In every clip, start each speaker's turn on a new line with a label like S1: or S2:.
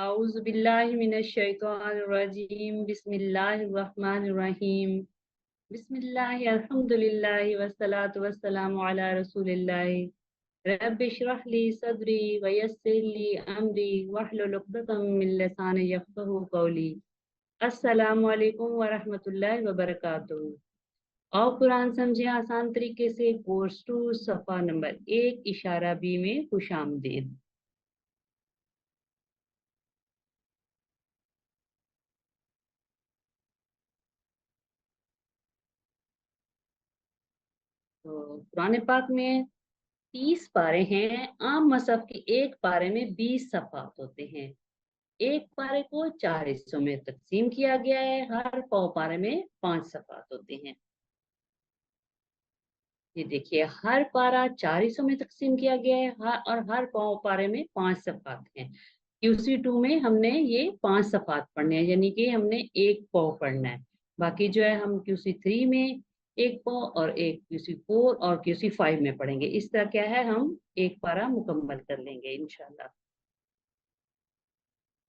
S1: अऊज़ु बिल्लाहि मिनश शैतानिर रजीम बिस्मिल्लाहिर रहमानिर रहीम बिस्मिल्लाहि अल्हम्दुलिल्लाहि वस्सलातु वस्सलामु अला रसूलिल्लाहि रब्बि इश्रह ली सदरी व यस्सिर ली अमरी वहलुल उक़दतम मिन लिसानी यफ़क़हू क़ौली। अस्सलामु अलैकुम व रहमतुल्लाहि व बरकातुहू। और कुरान समझे आसान तरीके से कोर्स 2 सफ़ा नंबर 1 इशारा बी में खुशामदीद। तो कुरान पाक में 30 पारे हैं। आम मसहफ के एक पारे में 20 सफ़ात होते हैं। एक पारे को 4 हिस्सों में तकसीम किया गया है। हर पौ पारे में 5 सफ़ात होते हैं। ये देखिए, हर पारा 4 हिस्सों में तकसीम किया गया है और हर पौ पारे में 5 सफ़ात हैं। QC2 में हमने ये 5 सफ़ात पढ़ने हैं, यानी कि हमने एक पौ पढ़ना है। बाकी जो है हम QC3 में एक पौ और एक QC4 और QC5 में पढ़ेंगे। इस तरह क्या है, हम एक पारा मुकम्मल कर लेंगे इंशाल्लाह।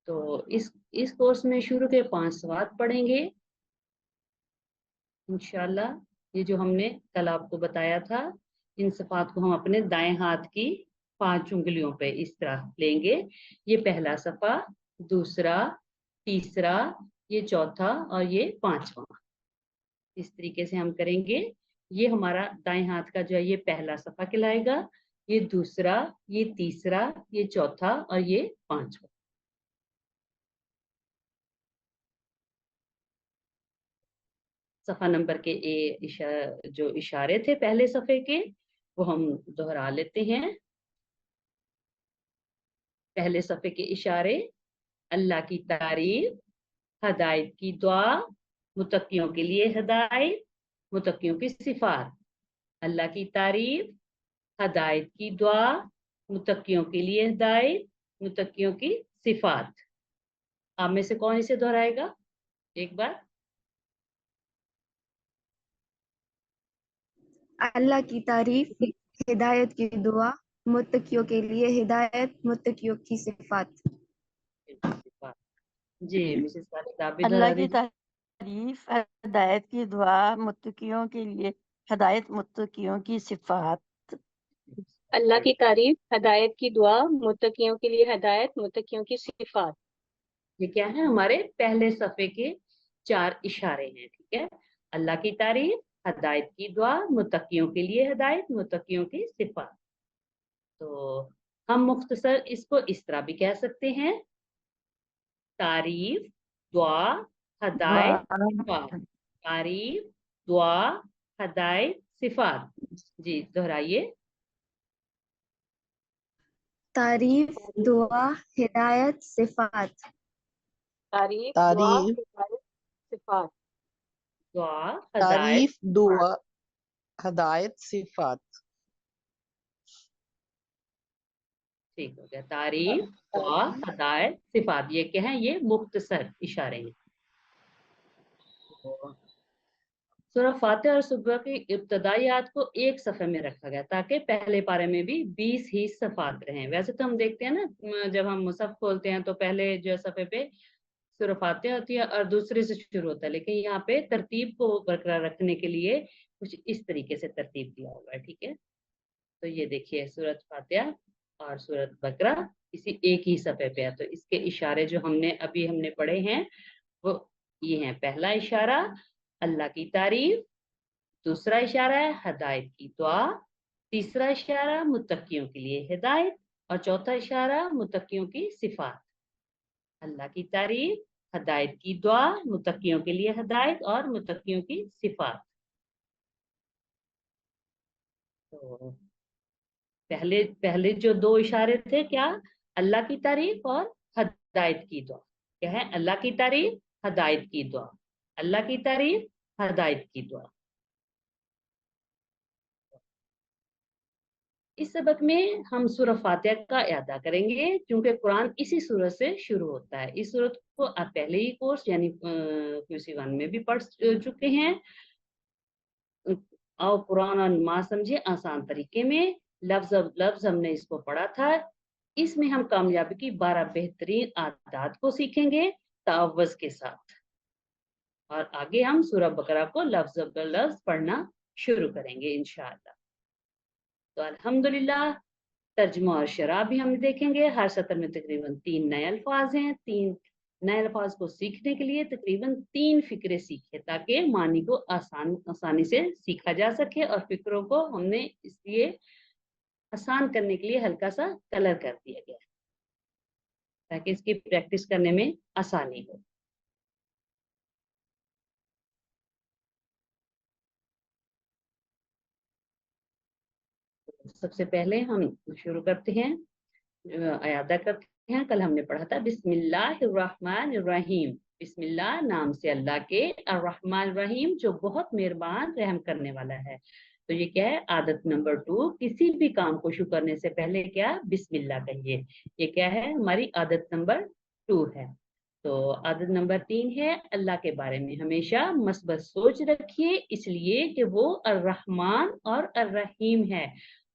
S1: तो इस कोर्स में शुरू के 5 सवाल पढ़ेंगे इंशाल्लाह। ये जो हमने कल आपको बताया था, इन सफ़ात को हम अपने दाएं हाथ की 5 उंगलियों पे इस तरह लेंगे। ये पहला सफ़ा, दूसरा, तीसरा, ये चौथा और ये 5वां। इस तरीके से हम करेंगे। ये हमारा दाएं हाथ का जो है ये पहला सफ़ा कहलाएगा, ये दूसरा, ये तीसरा, ये चौथा और ये 5वां। सफ़ा नंबर के जो इशारे थे पहले सफ़े के, वो हम दोहरा लेते हैं। पहले सफ़े के इशारे: अल्लाह की तारीफ, हदायत की दुआ, मुत्तकियों के लिए हदायत, मुत्तकियों की सिफात। अल्लाह की तारीफ, हदायत की दुआ, मुत्तकियों के लिए हदायत, मुत्तकियों की सिफात। आप में से कौन इसे दोहराएगा एक बार?
S2: अल्लाह की तारीफ, हिदायत की दुआ, मुत्तकियों के लिए हिदायत, मुत्तकियों की सिफात।
S1: सिफात। जी मिसेस खालिद, आप भी
S3: अल्लाह
S1: दोहरा
S3: की
S1: दीजिए।
S3: तारीफ, हदायत की दुआ, मुत्तकियों के लिए हदायत, मुत्तकियों की सिफात।
S4: अल्लाह की तारीफ, हदायत की दुआ, मुत्तकियों के लिए हदायत, मुत्तकियों की सिफात।
S1: ये क्या है, हमारे पहले सफ़े के 4 इशारे हैं। ठीक है, अल्लाह की तारीफ, हदायत की दुआ, मुत्तकियों के लिए हदायत, मुत्तकियों की सिफात। तो हम मुख्तसर इसको इस तरह भी कह सकते हैं: तारीफ, दुआ,
S3: दुआ,
S1: हदायत, सिफात। तारीफ, दुआ, हदायत, सिफात। जी दोहराइए।
S2: तारीफ, दुआ, हिदायत, सिफात।
S4: तारीफ, दुआ,
S5: तारीफ,
S4: हिदायत, सिफात।
S1: दुआ, हदायत,
S5: तारीफ, दुआ, हदायत, सिफात।
S1: ठीक हो गया। तारीफ, दुआ, हदायत, सिफात, ये क्या है, ये मुख्तसर इशारे हैं। सूरह फातिहा और सुबह की इब्तदाइयात को एक सफ़े में रखा गया ताकि पहले पारे में भी 20 ही सफ़ात रहें। वैसे तो हम देखते हैं ना, जब हम मुसहफ खोलते हैं तो पहले जो है सफ़े पे सूरह फातिहा होती है और दूसरे से शुरू होता है, लेकिन यहाँ पे तरतीब को बरकरार रखने के लिए कुछ इस तरीके से तरतीब दिया हुआ है। ठीक है, तो ये देखिए, सूरत फातिहा और सूरत बकरा इसी एक ही सफ़े पे है। तो इसके इशारे जो हमने पढ़े हैं वो ये हैं: पहला इशारा अल्लाह की तारीफ, दूसरा इशारा है हदायत की दुआ, तीसरा इशारा मुत्तकियों के लिए हिदायत और चौथा इशारा मुत्तकियों की सिफात। अल्लाह की तारीफ, हदायत की दुआ, मुत्तकियों के लिए हदायत और मुत्तकियों की सिफात। तो पहले पहले जो 2 इशारे थे क्या, अल्लाह की तारीफ और हदायत की दुआ। क्या है, अल्लाह की तारीफ, हदायत की दुआ, अल्लाह की तारीफ, हदायत की दुआ। इस सबक में हम सूरह फातिहा का अदा करेंगे क्योंकि कुरान इसी सूरत से शुरू होता है। इस सूरत को आप पहले ही कोर्स यानी QC1 में भी पढ़ चुके हैं। और कुरान और नमाज समझे आसान तरीके में, लफ्ज अब लफ्ज हमने इसको पढ़ा था। اس میں ہم کامیابی کی 12 بہترین عادات کو سیکھیں گے تعوذ کے ساتھ، اور آگے ہم سورہ بقرہ کو لفظ بر لفظ پڑھنا شروع کریں گے انشاءاللہ۔ تو الحمدللہ ترجمہ اور شرح بھی ہم دیکھیں گے۔ ہر سطر میں تقریباً 3 نئے الفاظ ہیں۔ 3 نئے الفاظ کو سیکھنے کے لیے تقریباً 3 فقرے سیکھے تاکہ معنی کو آسانی سے سیکھا جا سکے، اور فقروں کو ہم نے اس لیے آسان کرنے کے لیے ہلکا سا کلر کر دیا گیا ہے تاکہ اس کی پریکٹس کرنے میں آسانی ہو۔ سب سے پہلے ہم شروع کرتے ہیں، اعادہ کرتے ہیں۔ کل ہم نے پڑھا تھا بسم اللہ الرحمن الرحیم، بسم اللہ نام سے اللہ کے، الرحمن الرحیم جو بہت مہربان رحم کرنے والا ہے۔ تو یہ کیا ہے؟ عادت نمبر 2، کسی بھی کام کو شروع کرنے سے پہلے کیا؟ بسم اللہ کہیے۔ یہ کیا ہے؟ ہماری عادت نمبر 2 ہے۔ تو عادت نمبر 3 ہے اللہ کے بارے میں ہمیشہ مثبت سوچ رکھیے، اس لیے کہ وہ الرحمن اور الرحیم ہے۔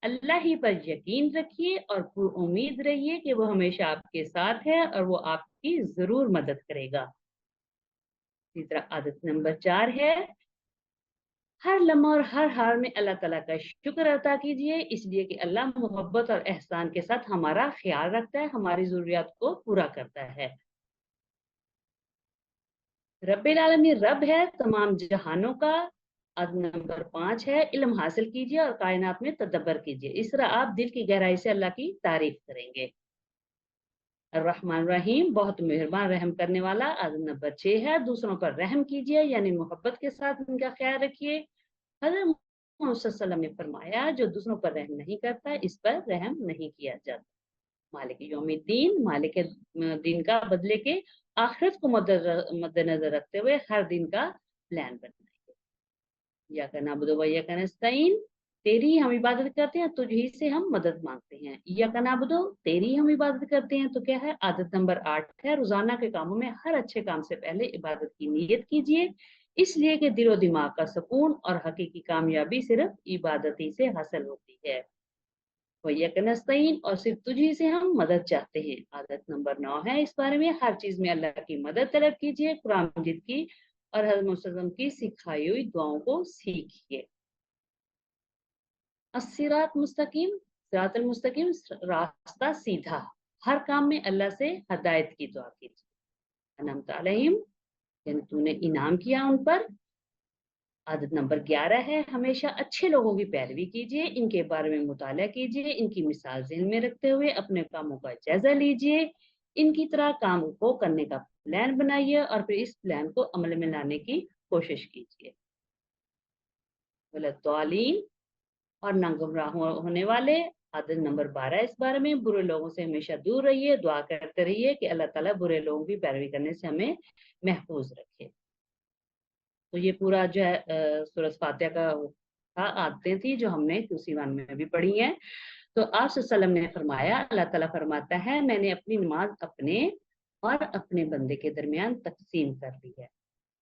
S1: اللہ ہی پر یقین رکھیے اور پر امید رہیے کہ وہ ہمیشہ آپ کے ساتھ ہے اور وہ آپ کی ضرور مدد کرے گا۔ تیسرا عادت نمبر 4 ہے ہر لمحہ اور ہر حال میں اللہ تعالیٰ کا شکر ادا کیجیے، اس لیے کہ اللہ محبت اور احسان کے ساتھ ہمارا خیال رکھتا ہے، ہماری ضروریات کو پورا کرتا ہے۔ رب العالمین رب ہے تمام جہانوں کا۔ عادت نمبر 5 ہے علم حاصل کیجیے اور کائنات میں تدبر کیجیے، اس طرح آپ دل کی گہرائی سے اللہ کی تعریف کریں گے۔ الرحمن الرحیم بہت مہربان رحم کرنے والا۔ عادت نمبر 6 ہے دوسروں پر رحم کیجیے، یعنی محبت کے ساتھ ان کا خیال رکھیے۔ حضرت محمد صلی اللہ علیہ وسلم نے فرمایا جو دوسروں پر رحم نہیں کرتا اس پر رحم نہیں کیا جاتا۔ مالک یوم الدین، مالک دین کا بدلے کے آخرت کو مد نظر رکھتے ہوئے ہر دن کا پلان بنائیے۔ یا کا نعبد و یا کا نستعین، تیری ہم عبادت کرتے ہیں تجھ ہی سے ہم مدد مانگتے ہیں۔ یا کا نعبد، تیری ہم عبادت کرتے ہیں تو کیا ہے؟ عادت نمبر 8 ہے روزانہ کے کاموں میں ہر اچھے کام سے پہلے عبادت کی نیت کیجیے، اس لیے کہ دل و دماغ کا سکون اور حقیقی کامیابی صرف عبادت ہی سے حاصل ہوتی ہے۔ وَإِيَّاكَ نَسْتَعِينُ، اور صرف تجھی سے ہم مدد چاہتے ہیں۔ عادت نمبر 9 ہے اس بارے میں ہر چیز میں اللہ کی مدد طلب کیجیے، قرآن مجید کی اور حضرت محمد صلی اللہ علیہ وسلم کی سکھائی ہوئی دعاؤں کو سیکھیے۔ الصراط مستقیم، صراط المستقیم راستہ سیدھا، ہر کام میں اللہ سے ہدایت کی دعا کیجیے۔ انعمت علیہم، یعنی تو نے انعام کیا ان پر۔ عادت نمبر 11 ہے ہمیشہ اچھے لوگوں کی پیروی کیجیے، ان کے بارے میں مطالعہ کیجیے، ان کی مثال ذہن میں رکھتے ہوئے اپنے کاموں کا جائزہ لیجیے، ان کی طرح کام کو کرنے کا پلان بنائیے اور پھر اس پلان کو عمل میں لانے کی کوشش کیجیے۔ والضالین، اور نہ گمراہ ہونے والے۔ عادت نمبر 12 اس بارے میں برے لوگوں سے ہمیشہ دور رہیے، دعا کرتے رہیے کہ اللہ تعالیٰ برے لوگوں کی پیروی کرنے سے ہمیں محفوظ رکھے۔ تو یہ پورا جو ہے سورۃ فاتحہ کا عادتیں تھی جو ہم نے توسیوان میں بھی پڑھی ہیں۔ تو آپ صلی اللہ علیہ وسلم نے فرمایا، اللہ تعالیٰ فرماتا ہے میں نے اپنی نماز اپنے اور اپنے بندے کے درمیان تقسیم کر دی ہے،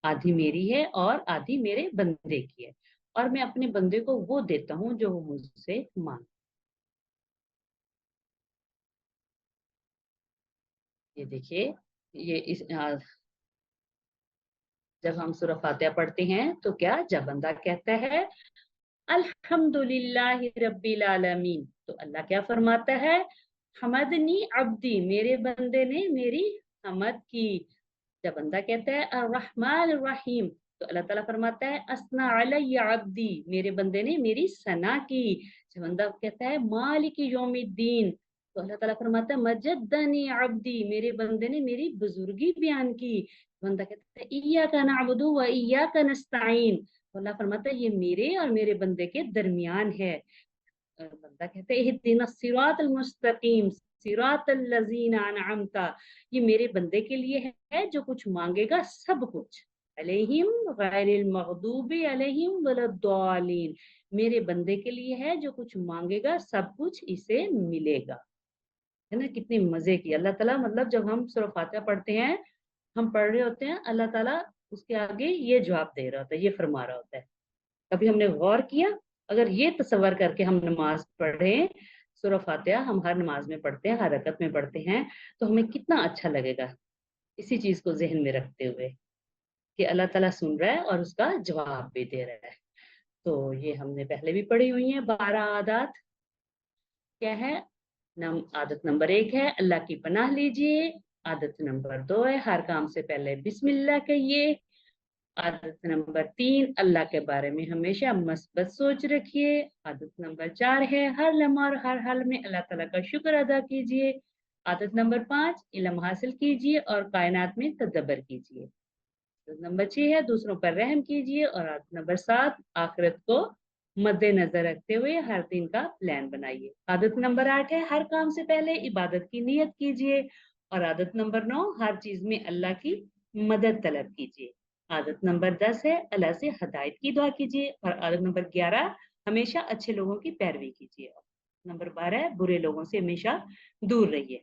S1: آدھی میری ہے اور آدھی میرے بندے کی ہے، اور میں اپنے بندے کو وہ دیتا ہوں جو وہ مجھ سے مانگتا۔ یہ دیکھیے، یہ جب ہم سورہ فاتحہ پڑھتے ہیں تو کیا جب بندہ کہتا ہے الحمدللہ رب العالمین، تو اللہ کیا فرماتا ہے؟ حمدنی عبدی، میرے بندے نے میری حمد کی۔ جب بندہ کہتا ہے الرحمن الرحیم تو اللہ تعالیٰ فرماتا ہے اثنا علی عبدی، میرے بندے نے میری ثنا کی۔ جب بندہ کہتا ہے مالک یوم الدین تو اللہ تعالیٰ فرماتا ہے مجدنی عبدی، میرے بندے نے میری بزرگی بیان کی۔ بندہ کہتا ہے ایاک نعبد و ایاک نستعین، اللہ فرماتا ہے یہ میرے اور میرے بندے کے درمیان ہے۔ بندہ کہتا ہے اہدنا الصراط المستقیم صراط الذین انعمت، یہ میرے بندے کے لیے ہے جو کچھ مانگے گا سب کچھ، علیہم غیر المغضوب علیہم ولا الضالین، میرے بندے کے لیے ہے جو کچھ مانگے گا سب کچھ اسے ملے گا۔ ہے نا کتنی مزے کی اللہ تعالیٰ، مطلب جب ہم سورہ فاتحہ پڑھتے ہیں، ہم پڑھ رہے ہوتے ہیں، اللہ تعالیٰ اس کے آگے یہ جواب دے رہا ہوتا ہے، یہ فرما رہا ہوتا ہے۔ کبھی ہم نے غور کیا، اگر یہ تصور کر کے ہم نماز پڑھ رہے ہیں سورہ فاتحہ ہم ہر نماز میں پڑھتے ہیں، ہر رکعت میں پڑھتے ہیں، تو ہمیں کتنا اچھا لگے گا اسی چیز کو ذہن میں رکھتے ہوئے کہ اللہ تعالیٰ سن رہا ہے اور اس کا جواب بھی دے رہا ہے۔ تو یہ ہم نے پہلے بھی پڑھی ہوئی ہیں 12 عادات۔ کیا ہے؟ عادت نمبر 1 ہے اللہ کی پناہ لیجئے، عادت نمبر 2 ہے ہر کام سے پہلے بسم اللہ کہیے، عادت نمبر 3 اللہ کے بارے میں ہمیشہ مثبت سوچ رکھیے، عادت نمبر 4 ہے ہر لمحہ اور ہر حال میں اللہ تعالیٰ کا شکر ادا کیجئے، عادت نمبر 5 علم حاصل کیجئے اور کائنات میں تدبر کیجئے، عادت نمبر 6 ہے دوسروں پر رحم کیجئے، اور عادت نمبر 7 آخرت کو مد نظر رکھتے ہوئے ہر دن کا پلان بنائیے، عادت نمبر 8 ہے ہر کام سے پہلے عبادت کی نیت کیجئے، اور عادت نمبر 9 ہر چیز میں اللہ کی مدد طلب کیجئے، عادت نمبر 10 ہے اللہ سے ہدایت کی دعا کیجیے، اور عادت نمبر 11 ہمیشہ اچھے لوگوں کی پیروی کیجیے، نمبر 12 ہے برے لوگوں سے ہمیشہ دور رہیے۔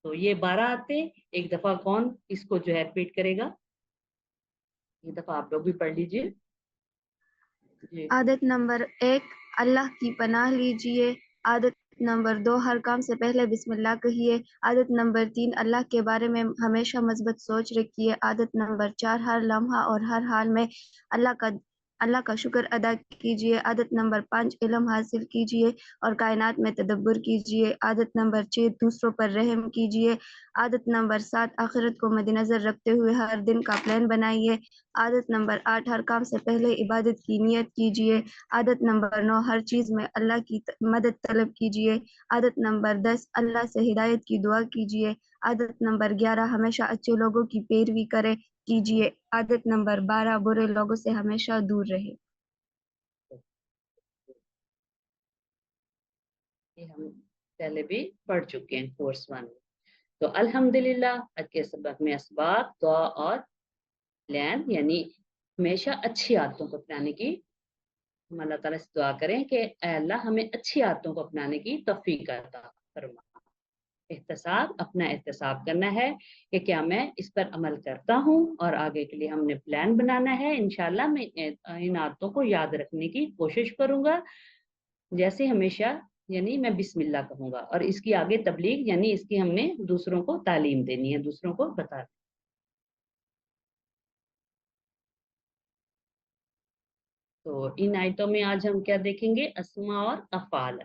S1: تو یہ 12 آتے، ایک دفعہ کون اس کو جو ہے ریپیٹ کرے گا؟ ایک دفعہ آپ لوگ بھی پڑھ لیجیے جی۔
S2: عادت نمبر 1 اللہ کی پناہ لیجئے، عادت نمبر 2 ہر کام سے پہلے بسم اللہ کہیے، عادت نمبر 3 اللہ کے بارے میں ہمیشہ مثبت سوچ رکھیے، عادت نمبر 4 ہر لمحہ اور ہر حال میں اللہ کا شکر ادا کیجیے، عادت نمبر 5 علم حاصل کیجیے اور کائنات میں تدبر کیجیے، عادت نمبر 6 دوسروں پر رحم کیجیے، عادت نمبر 7 آخرت کو مد نظر رکھتے ہوئے ہر دن کا پلان بنائیے، عادت نمبر 8 ہر کام سے پہلے عبادت کی نیت کیجیے، عادت نمبر 9 ہر چیز میں اللہ کی مدد طلب کیجیے، عادت نمبر 10 اللہ سے ہدایت کی دعا کیجیے، عادت نمبر 11 ہمیشہ اچھے لوگوں کی پیروی کیجیے، عادت نمبر 12 برے لوگوں سے ہمیشہ دور رہے۔
S1: یہ ہم پہلے بھی پڑھ چکے ہیں کورس 1 میں۔ تو الحمدللہ آج کے سبق میں اسباب، دعا اور پلان، یعنی ہمیشہ اچھی عادتوں کو اپنانے کی ہم اللہ تعالیٰ سے دعا کریں کہ اے اللہ ہمیں اچھی عادتوں کو اپنانے کی توفیق عطا فرما۔ اپنا احتساب کرنا ہے کہ کیا میں اس پر عمل کرتا ہوں، اور آگے کے لیے ہم نے پلان بنانا ہے، انشاءاللہ میں ان عادتوں کو یاد رکھنے کی کوشش کروں گا، جیسے ہمیشہ یعنی میں بسم اللہ کہوں گا، اور اس کی آگے تبلیغ یعنی اس کی ہم نے دوسروں کو تعلیم دینی ہے، دوسروں کو بتا۔ تو ان آیتوں میں آج ہم کیا دیکھیں گے؟ اسماء اور افعال۔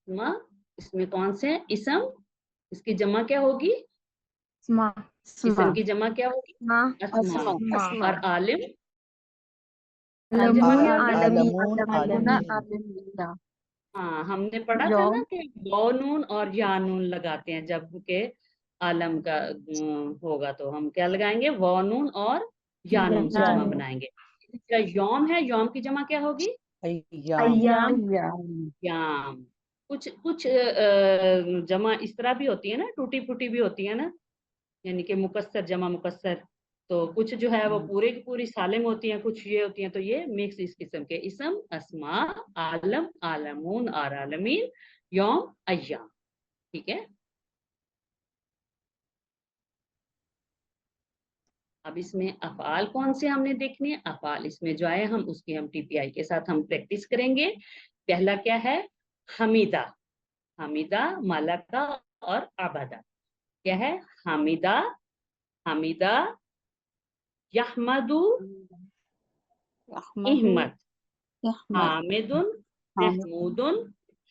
S1: اسماء اس میں کون سے ہیں؟ اسم، اس کی جمع کیا ہوگی؟ اسم کی جمع کیا ہوگی؟ اسماء۔ اور عالم
S5: عالمون عالمین۔
S1: ہاں ہم نے پڑھا تھا نا کہ واو نون اور یا نون لگاتے ہیں جب کہ عالم کا ہوگا، تو ہم کیا لگائیں گے؟ واو نون اور یا نون سے جمع بنائیں گے۔ یوم ہے، یوم کی جمع کیا ہوگی؟
S5: ایام۔
S1: یام۔ کچھ جمع اس طرح بھی ہوتی ہے نا، ٹوٹی پھوٹی بھی ہوتی ہے نا، یعنی کہ مکسر جمع مکسر، تو کچھ جو ہے وہ پورے کی پوری سالم ہوتی ہیں، کچھ یہ ہوتی ہیں، تو یہ مکس اس قسم کے اسم، اسماء، عالم، عالمون اور عالمین، یوم، ایام۔ ٹھیک ہے، اب اس میں افعال کون سے ہم نے دیکھنے ہیں؟ افعال اس میں جو آئے ہم اس کی ہم ٹی پی آئی کے ساتھ ہم پریکٹس کریں گے۔ پہلا کیا ہے؟ حمیدہ، حمیدہ، ملکہ اور عبدہ۔ کیا ہے؟ حمیدہ، حمیدہ، یحمدو، احمد، حامدن، محمودن،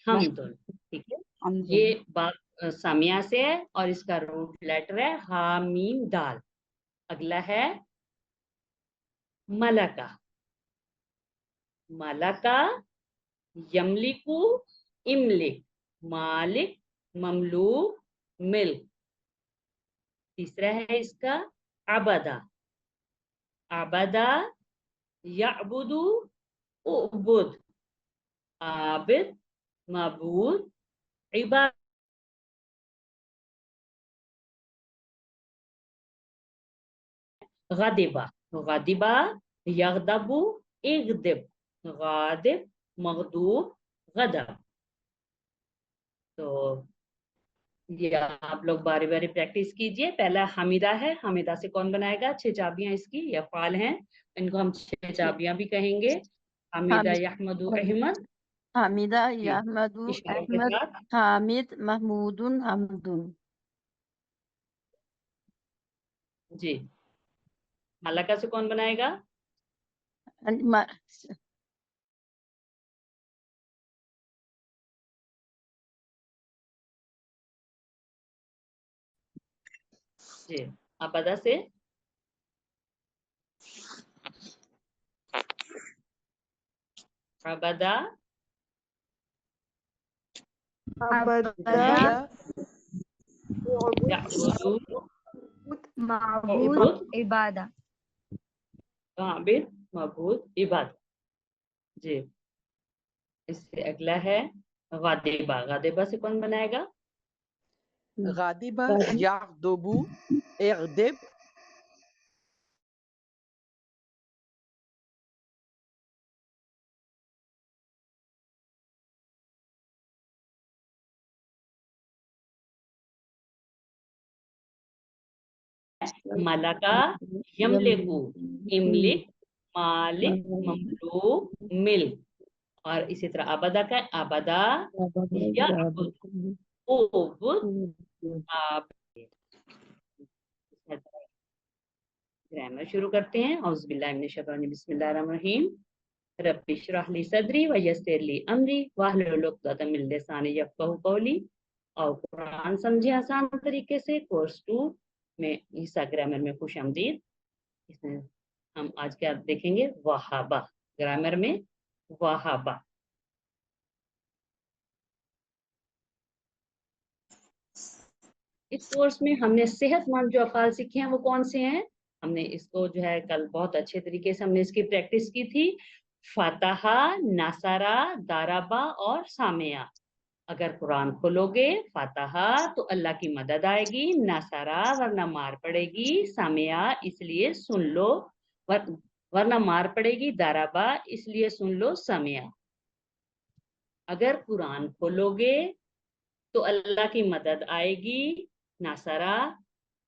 S1: حمدن۔ ٹھیک ہے، یہ بات سامیہ سے ہے اور اس کا روٹ لیٹر ہے حامیم دال۔ اگلا ہے ملکہ، ملکہ، یملکو، املک، مالک، مملوک، ملک۔ تیسرا ہے اس کا عبدہ، عبدہ، یعبدو، اعبد، عابد، معبود، عباد۔ غضبہ، غضبہ، یغضب، اغضب، غاضب، مغضوب، غضب۔ تو ये आप लोग बारी बारी प्रैक्टिस कीजिए। पहला हमीदा है, हमीदा से कौन बनाएगा? 6 चाबियां इसकी, ये अफ़आल हैं, इनको हम 6 चाबियां भी कहेंगे। हमीदा यहमदु अहमद,
S3: हामिदा
S1: जी
S3: यहमदु
S1: इशारों के
S3: अहमद
S1: साथ।
S3: हामिद महमूदुन हमदुन।
S1: जी मलका से कौन बनाएगा?
S3: म-
S1: जी अबदा से? अबदा
S5: अबदा
S1: याबुदु
S2: माबूद
S1: उबुद
S2: इबादा।
S1: आबिद मबूद इबाद। जी इससे अगला है गादिबा। गादिबा से कौन बनाएगा?
S5: गादिबा यागदुबु इगदिब
S1: मलका यमलिकु, इमलिक, मालिक, ममलूक, मिल्क। और इसी तरह अबदा का अबदा याबुद उबुद आबिद। ग्रामर शुरू करते हैं। औज़ुबिल्लाहि मिनश शैतानिर रजीम, बिस्मिल्लाहिर रहमानिर रहीम। रब्बि इश्रह ली सदरी व यस्सिर ली अमरी वाहलुल उक़दतम मिन लिसानी यफ़क़हू क़ौली। और कुरान समझे आसान तरीके से, कोर्स 2 में ईसा ग्रामर में खुशामदीद। इसमें हम आज क्या देखेंगे? वहाबा। ग्रामर में वहाबा। इस कोर्स में हमने सेहतमंद जो अफ़ाल सीखे हैं वो कौन से हैं? हमने इसको जो है कल बहुत अच्छे तरीके से हमने इसकी प्रैक्टिस की थी। फतहा, नसरा, दाराबा और सामिया। अगर कुरान खोलोगे फतहा तो अल्लाह की मदद आएगी, नसरा वरना मार पड़ेगी, सामिया इसलिए सुन लो, वरना मार पड़ेगी, दाराबा इसलिए सुन लो, सामिया। अगर कुरान खोलोगे तो अल्लाह की मदद आएगी, नसरा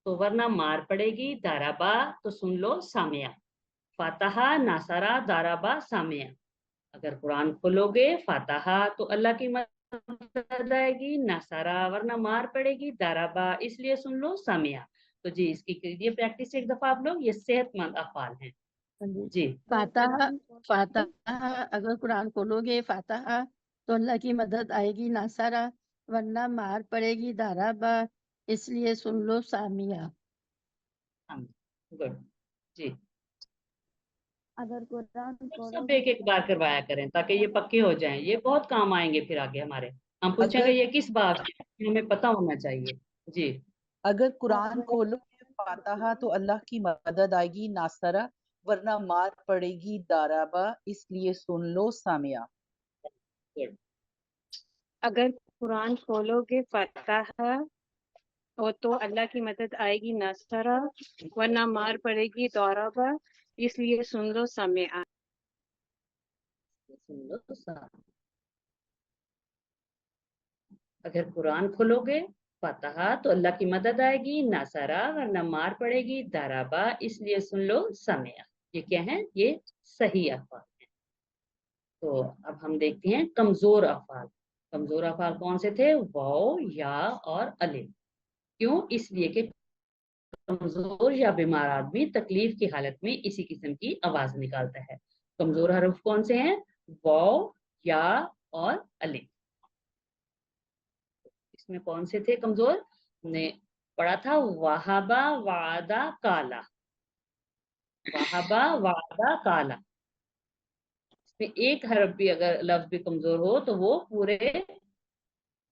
S1: तो वरना मार पड़ेगी, दाराबा तो सुन लो, सामिया। फतहा, नसरा, दाराबा, सामिया। अगर कुरान खोलोगे फतहा तो अल्लाह की मदद आएगी, नसरा वरना मार पड़ेगी, दाराबा इसलिए सुन लो, सामिया। तो जी इसकी कीजिए प्रैक्टिस एक दफा आप लोग। ये सेहतमंद अफ़ाल हैं। जी
S3: फातहा फातहा अगर कुरान खोलोगे फातहा तो अल्लाह की मदद आएगी, नासारा वरना मार पड़ेगी, दाराबा इसलिए सुन लो, सामिया।
S1: गुड। जी
S2: अगर कुरान
S1: सब
S2: खोलोगे
S1: एक एक बार करवाया करें ताकि ये पक्के हो जाएं। ये बहुत काम आएंगे फिर आगे हमारे। हम पूछेंगे
S5: अगर
S1: ये किस बाब से, हमें पता होना चाहिए। जी
S5: अगर कुरान खोलो फातहा तो अल्लाह की मदद आएगी, नासरा वरना मार पड़ेगी, दाराबा इसलिए सुन लो, सामिया।
S1: गुड।
S4: अगर कुरान खोलोगे फतहा और तो अल्लाह की मदद आएगी, नसरा वरना मार पड़ेगी, दौराबा इसलिए सुन लो, सामिया।
S1: सुन लो तो अगर कुरान खोलोगे फतहा तो अल्लाह की मदद आएगी, नसरा वरना मार पड़ेगी, दाराबा इसलिए सुन लो, सामिया। ये क्या है? ये सही अफ़ाल है। तो अब हम देखते हैं कमजोर अफ़ाल। कमजोर अफ़ाल कौन से थे? वाओ, या और अलिफ। क्यों? इसलिए कि कमजोर या बीमार आदमी तकलीफ की हालत में इसी किस्म की आवाज निकालता है। कमजोर हर्फ कौन से हैं? वाओ, या और अलिफ। इसमें कौन से थे कमजोर? हमने पढ़ा था वहाबा, वादा, काला। वहाबा, वादा, काला। इसमें एक हर्फ भी अगर लफ्ज भी कमजोर हो तो वो पूरे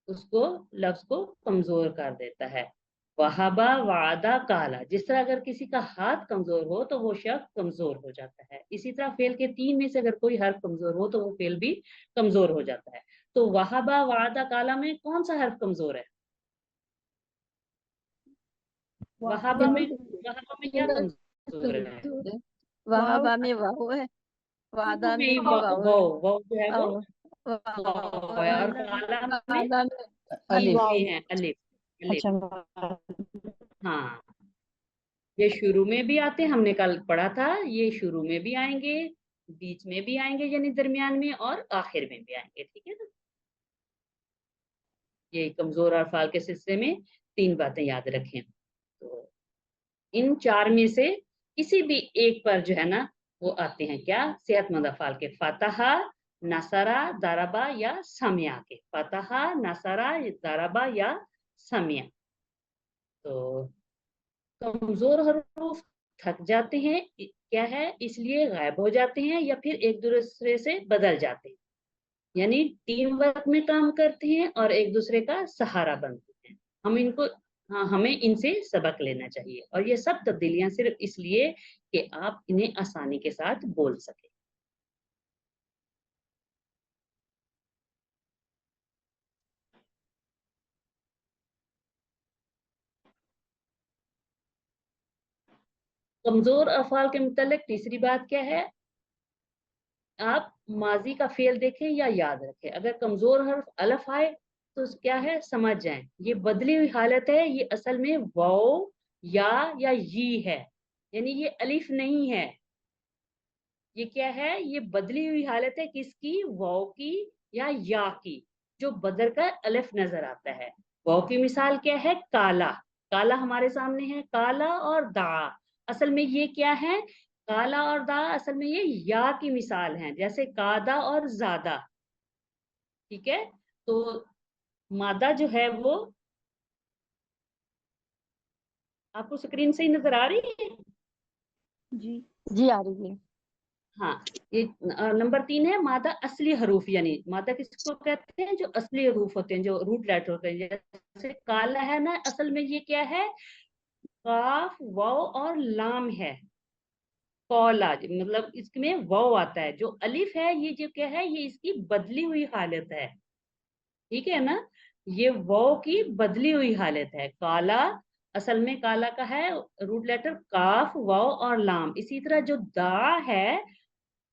S1: उसको लफ्ज को कमजोर कर देता है। वहाबा, वादा, काला। जिस तरह अगर किसी का हाथ कमजोर हो तो वो शख्स कमजोर हो जाता है। इसी तरह फेल के 3 में से अगर कोई हर्फ कमजोर हो तो वो फेल भी कमजोर हो जाता है। तो वहाबा, वादा, काला में कौन सा हर्फ कमजोर है? वहाबा में क्या कमजोर है?
S3: वहाबा में वाव है, वादा में भी वाव है,
S1: वो जो है वो
S3: वाव
S1: वाव है। और काला में
S3: वादा में
S1: अलिफ
S5: अलिफ।
S1: भी है, अलिफ। अलिफ।
S5: अच्छा,
S1: हाँ, ये शुरू में भी आते हैं, हमने कल पढ़ा था, ये शुरू में भी आएंगे, बीच में भी आएंगे यानी दरमियान में, और आखिर में भी आएंगे, ठीक है ना। ये कमजोर अल्फाज के सिलसिले में 3 बातें याद रखें। तो इन 4 में से किसी भी एक पर जो है ना वो आते हैं क्या, सेहतमंद अफाल के, फतहा, नसरा, दरबा या समिया के। फतहा, नसरा, दरबा या समिया। तो कमजोर हरूफ थक जाते हैं, क्या है, इसलिए गायब हो जाते हैं या फिर एक दूसरे से बदल जाते हैं, यानी टीम वर्क में काम करते हैं और एक दूसरे का सहारा बनते हैं। हम इनको, हाँ, हमें इनसे सबक लेना चाहिए, और ये सब तब्दीलियां सिर्फ इसलिए कि आप इन्हें आसानी के साथ बोल सके। कमजोर अफआल के मुतालिक तीसरी बात क्या है, आप माजी का फेल देखें या याद रखें, अगर कमजोर हर्फ अलफ आए तो क्या है, समझ जाएं ये बदली हुई हालत है, ये असल में वाओ या यी है, यानी ये अलिफ नहीं है, ये क्या है, ये बदली हुई हालत है, किसकी, वाओ की या की, जो बदल कर अलिफ नजर आता है। वाओ की मिसाल क्या है, काला, काला हमारे सामने है, काला और दा, असल में ये क्या है, काला और दा असल में ये या की मिसाल है, जैसे कादा और ज्यादा, ठीक है। तो मादा जो है वो आपको स्क्रीन से ही नजर आ रही है।
S3: जी आ रही है।
S1: हाँ, ये नंबर 3 है मादा असली हरूफ, यानी मादा किसको कहते हैं, जो असली हरूफ होते हैं, जो रूट लेटर होते हैं, जैसे काला है ना, असल में ये क्या है, काफ वाव और लाम है, कौला, मतलब इसमें वाव आता है, जो अलिफ है ये जो क्या है, ये इसकी बदली हुई हालत है, ठीक है ना, ये वाव की बदली हुई हालत है। काला असल में काला का है रूट लेटर काफ वाव और लाम, इसी तरह जो दा है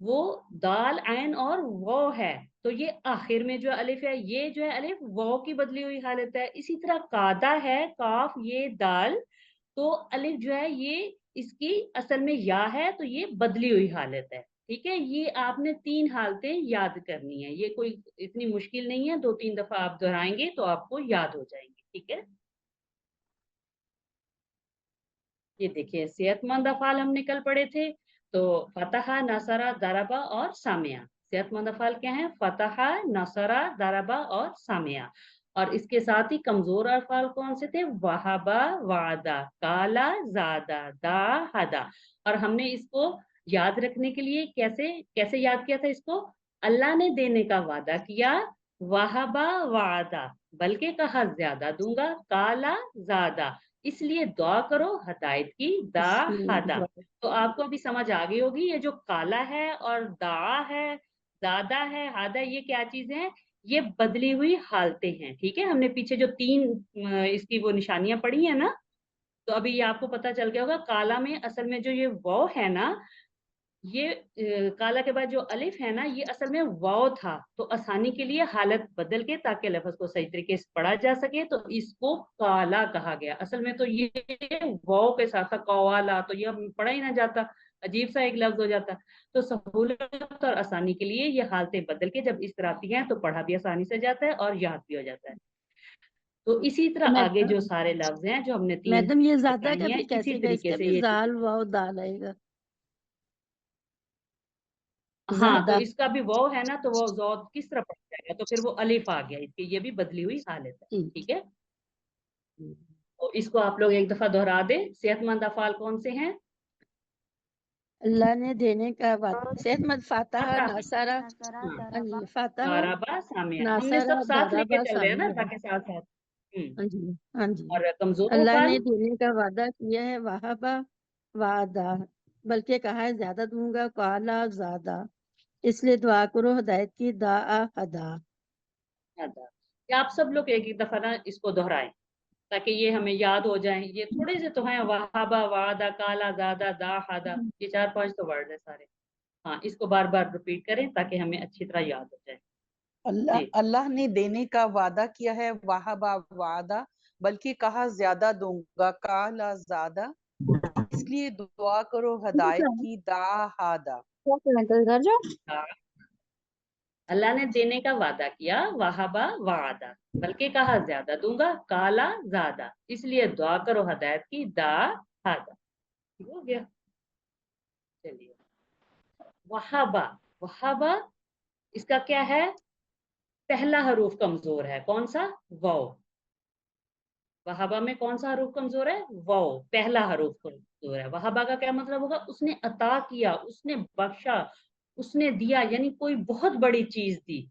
S1: वो दाल ऐन और वो है, तो ये आखिर में जो अलिफ है ये जो है अलिफ वो की बदली हुई हालत है। इसी तरह कादा है, काफ ये दाल, तो अलिफ जो है ये इसकी असल में या है, तो ये बदली हुई हालत है, ठीक है। ये आपने 3 हालतें याद करनी है, ये कोई इतनी मुश्किल नहीं है, 2-3 दफा आप दोहराएंगे तो आपको याद हो जाएंगे, ठीक है। ये देखिए सेहतमंद अफाल हमने कल पढ़े थे, तो फतहा, नसरा, दरबा और सामिया। सेहतमंद अफाल क्या है, फतहा, नसरा, दरबा और सामिया। और इसके साथ ही कमजोर अफाल कौन से थे, वहाबा, वादा, काला, जादा, दा, हदा। और हमने इसको याद रखने के लिए कैसे कैसे याद किया था इसको, अल्लाह ने देने का वादा किया, वहाबा, वादा, बल्कि कहा ज्यादा दूंगा, काला, ज्यादा, इसलिए दुआ करो हदायत की, दा, हदा। तो आपको अभी समझ आ गई होगी, ये जो काला है और दा है, दादा है, हादा, ये क्या चीज है, ये बदली हुई हालतें हैं, ठीक है। हमने पीछे जो 3 इसकी वो निशानियां पढ़ी है ना, तो अभी ये आपको पता चल गया होगा, काला में असल में जो ये वो है ना, ये काला के बाद जो अलिफ है ना, ये असल में वाव था, तो आसानी के लिए हालत बदल के ताकि लफ्ज को सही तरीके से पढ़ा जा सके, तो इसको काला कहा गया। असल में तो ये वाव के साथ था कवाला, तो ये अब पढ़ा ही ना जाता, अजीब सा एक लफ्ज हो जाता। तो सहूलत और आसानी के लिए ये हालतें बदल के जब इस तरह आती हैं तो पढ़ा भी आसानी से जाता है और याद भी हो जाता है। तो इसी तरह आगे जो सारे लफ्ज हैं जो हमने 3
S3: मैडम ये ज्यादा
S1: बताई
S3: का
S1: हैं,
S3: भी
S1: इसी
S3: कैसे का,
S1: तरीके
S3: इसका
S1: से
S3: भी
S1: ये,
S3: जाल वाव दाल आएगा।
S1: हाँ, तो
S3: ज्यादा।
S1: इसका भी वो है ना, तो वो जौद किस तरह पड़ जाएगा, तो फिर वो अलिफ आ गया इसकी, ये भी बदली हुई हालत है,
S3: ठीक।
S1: ठीक है। तो इसको आप लोग एक दफा दोहरा दे, सेहतमंद अफाल कौन से हैं,
S3: अल्लाह ने देने का वादा, सेहतमंद फातहा,
S1: फतह,
S3: नासारा।
S1: हाँ,
S3: हाँ जी, फातहा,
S1: दाराबा, सामिया, हमने
S3: नासारा,
S1: सब साथ लेके
S3: दाराबा,
S1: चल रहे हैं ना,
S3: सामिया।
S1: ताकि साथ साथ।
S3: हाँ जी, हाँ जी।
S1: और कमजोर
S3: अल्लाह
S1: अफाल,
S3: ने देने का वादा किया है, वहाबा, वादा, बल्कि कहा है ज्यादा दूंगा, काला, ज्यादा, इसलिए दुआ करो हदायत की, दा, हदा।
S1: ये आप सब लोग एक एक दफा ना इसको दोहराएं, ताकि ये हमें याद हो जाए। ये थोड़े से तो हैं, वहाबा, वादा, काला, दादा, दा, हादा, ये 4-5 तो वर्ड है सारे। हाँ, इसको बार बार रिपीट करें ताकि हमें अच्छी तरह याद हो जाए।
S5: अल्लाह
S1: जी,
S5: अल्लाह ने देने का वादा किया है, वाहबा, वादा, بلکہ کہا زیادہ دوں گا، کالا زیادہ، اس لیے دعا کرو ہدایت کی، دا ہادا.
S1: اللہ نے دینے کا وعدہ کیا، وہابا وعدہ، بلکہ کہا زیادہ دوں گا، کالا زیادہ، اس لیے دعا کرو ہدایت کی، دا ہادا. ہو گیا. چلیے وہابا، وہابا اس کا کیا ہے؟ پہلا حروف کمزور ہے. کون سا؟ واو. وہابا میں کون سا حروف کمزور ہے؟ واو، پہلا حروف کمزور ہے. وہابا کا کیا مطلب ہوگا؟ اس نے عطا کیا، اس نے بخشا، اس نے دیا، یعنی کوئی بہت بڑی چیز دی.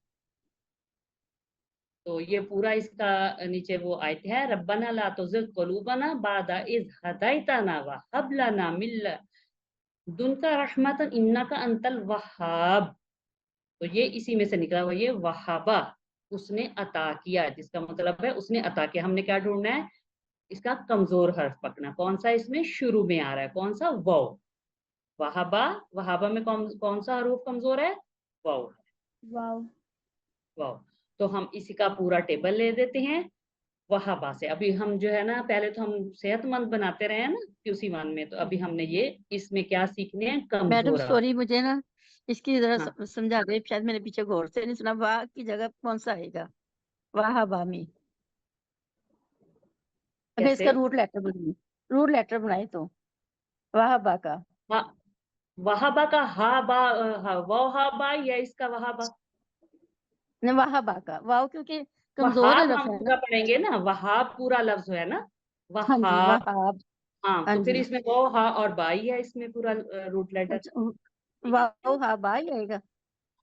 S1: تو یہ پورا اس کا نیچے وہ آیت ہے، ربنا لا تزغ قلوبنا بعد اذ ہدیتنا وہب لنا من لدنک رحمتا انک انت الوہاب. تو یہ اسی میں سے نکلا ہوا یہ وہابا، اس نے عطا کیا، جس کا مطلب ہے اس نے عطا کیا. ہم نے کیا ڈھونڈنا ہے؟ اس کا کمزور حرف پکنا. کون سا اس میں شروع میں آ رہا ہے؟ کون سا؟ واو. وہابا، وہابا میں کون سا حروف کمزور ہے؟ واو.
S2: واو.
S1: واو. تو ہم اسی کا پورا ٹیبل لے دیتے ہیں وہابا سے. ابھی ہم جو ہے نا، پہلے تو ہم صحت مند بناتے رہے ہیں نا QC1 میں، تو ابھی ہم نے یہ اس میں کیا سیکھنے ہیں؟
S3: میڈم
S1: کمزور.
S3: سوری، مجھے نا اس کی ذرا
S1: ہاں
S3: سمجھا دیں، شاید میں نے پیچھے غور سے نہیں سنا. واہ کی جگہ کون سا آئے گا؟ وہابا میں اگر اس
S1: کیسے؟
S3: کا روٹ لیٹر بنائے تو وہابا کا
S1: ہاں، وہابا کا ہا با، وہ ہا با، یا اس کا وہابا؟
S3: وہابا کا واو، کیونکہ کمزور
S1: وہاب
S3: حرف
S1: ہم
S3: ہے نا.
S1: پورا پڑھیں گے نا، وہاب پورا لفظ ہے نا،
S3: ہاں جی،
S1: وہاب.
S3: وہاب.
S1: ہاں
S3: ہاں
S1: تو پھر
S3: جی.
S1: اس میں وہ ہا اور بائی ہے، اس میں پورا روٹ لیٹر.
S3: اچھا، واو ہابا ہی آئے گا.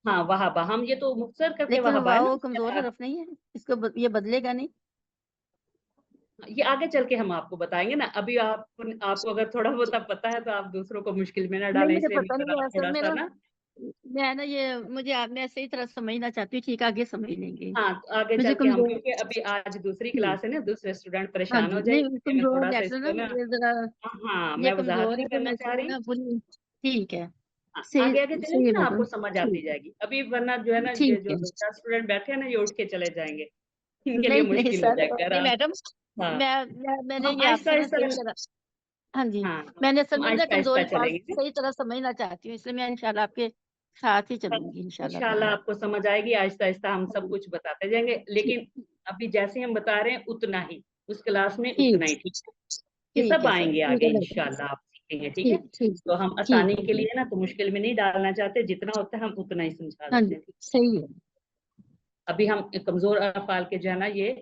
S1: ہاں وہابا، ہم یہ تو مختصر کر کے
S3: لیکن
S1: وہابا ہے نا.
S3: واو کمزور حرف نہیں ہے، اس کو یہ بدلے گا نہیں.
S1: یہ آگے چل کے ہم آپ کو بتائیں گے نا. ابھی آپ کو اگر تھوڑا بہت پتا ہے تو آپ دوسروں کو مشکل میں نہ
S3: نہیں،
S1: ڈالیں،
S3: مجھے
S1: اس لیے
S3: پتہ نہیں ہے اصل
S1: تھوڑا
S3: میں
S1: سا
S3: نا.
S1: نا.
S3: میں نا یہ مجھے میں صحیح طرح سمجھنا چاہتی ہوں. ٹھیک، آگے سمجھ لیں گے.
S1: ہاں آگے
S3: مجھے
S1: چل کے ہم،
S3: کمزور.
S1: کیونکہ ابھی آج دوسری
S3: ٹھیک.
S1: کلاس ہے نا، دوسرے اسٹوڈنٹ
S3: ہاں
S1: پریشان
S3: جی،
S1: ہو جائیں گے،
S3: نہیں
S1: اس لیے میں
S3: کمزور
S1: تھوڑا سا اس
S3: لیٹر نا
S1: کو نا،
S3: یہ ذرا
S1: ہاں
S3: یہ
S1: میں وضاحت
S3: کمزور
S1: نہیں
S3: ہے تو
S1: کرنا
S3: میں
S1: چاہ رہی.
S3: نا بولی. ٹھیک ہے.
S1: آگے
S3: صحیح.
S1: آگے چلیں
S3: صحیح
S1: گے
S3: ہے
S1: نا، آپ کو
S3: میڈم.
S1: سمجھ آتی
S3: ٹھیک.
S1: جائے گی. ابھی ورنہ جو ہے نا، یہ
S3: ٹھیک
S1: جو
S3: ہے.
S1: دوسرا اسٹوڈنٹ بیٹھے ہیں نا، یہ اٹھ کے چلے جائیں گے، ان کے لیے
S3: نہیں نہیں
S1: مشکل ہو
S3: سر،
S1: جائے گا.
S3: نہیں میڈم.
S1: ہاں
S3: میں نے
S1: ہم
S3: یہ آپ
S1: آہستہ
S3: سے نا صحیح
S1: آہستہ،
S3: طرح. ہاں جی،
S1: ہاں
S3: میں نے اصل
S1: ہم
S3: میں نا
S1: آہستہ آہستہ
S3: کمزوری
S1: چلیں
S3: پاس
S1: گے.
S3: صحیح طرح سمجھنا چاہتی ہوں، اس لیے میں انشاءاللہ آپ کے ساتھ ہی چلوں گی انشاءاللہ
S1: انشاءاللہ
S3: تعالیٰ.
S1: آپ کو سمجھ آئے گی. آہستہ آہستہ ہم
S3: ہاں
S1: سب
S3: جی.
S1: کچھ بتاتے جائیں گے،
S3: ٹھیک.
S1: لیکن ابھی جیسے ہم بتا رہے ہیں اتنا ہی اس کلاس میں
S3: ٹھیک.
S1: اتنا ہی. ٹھیک ہے، یہ
S3: ٹھیک
S1: سب
S3: ہے
S1: آئیں
S3: سر.
S1: گے
S3: ٹھیک
S1: آگے
S3: ہے میڈم.
S1: انشاءاللہ، آپ سیکھیں گے. ٹھیک ہے،
S3: ٹھیک. ٹھیک.
S1: تو ہم
S3: ٹھیک
S1: آسانی
S3: ہے
S1: کے
S3: جی.
S1: لیے نا تو مشکل میں نہیں ڈالنا چاہتے، جتنا ہوتا ہے ہم اتنا ہی سمجھا
S3: ہاں
S1: دیتے
S3: جی،
S1: ہیں. ٹھیک ہے،
S3: صحیح ہے.
S1: ابھی ہم کمزور افعال کے جو ہے نا، یہ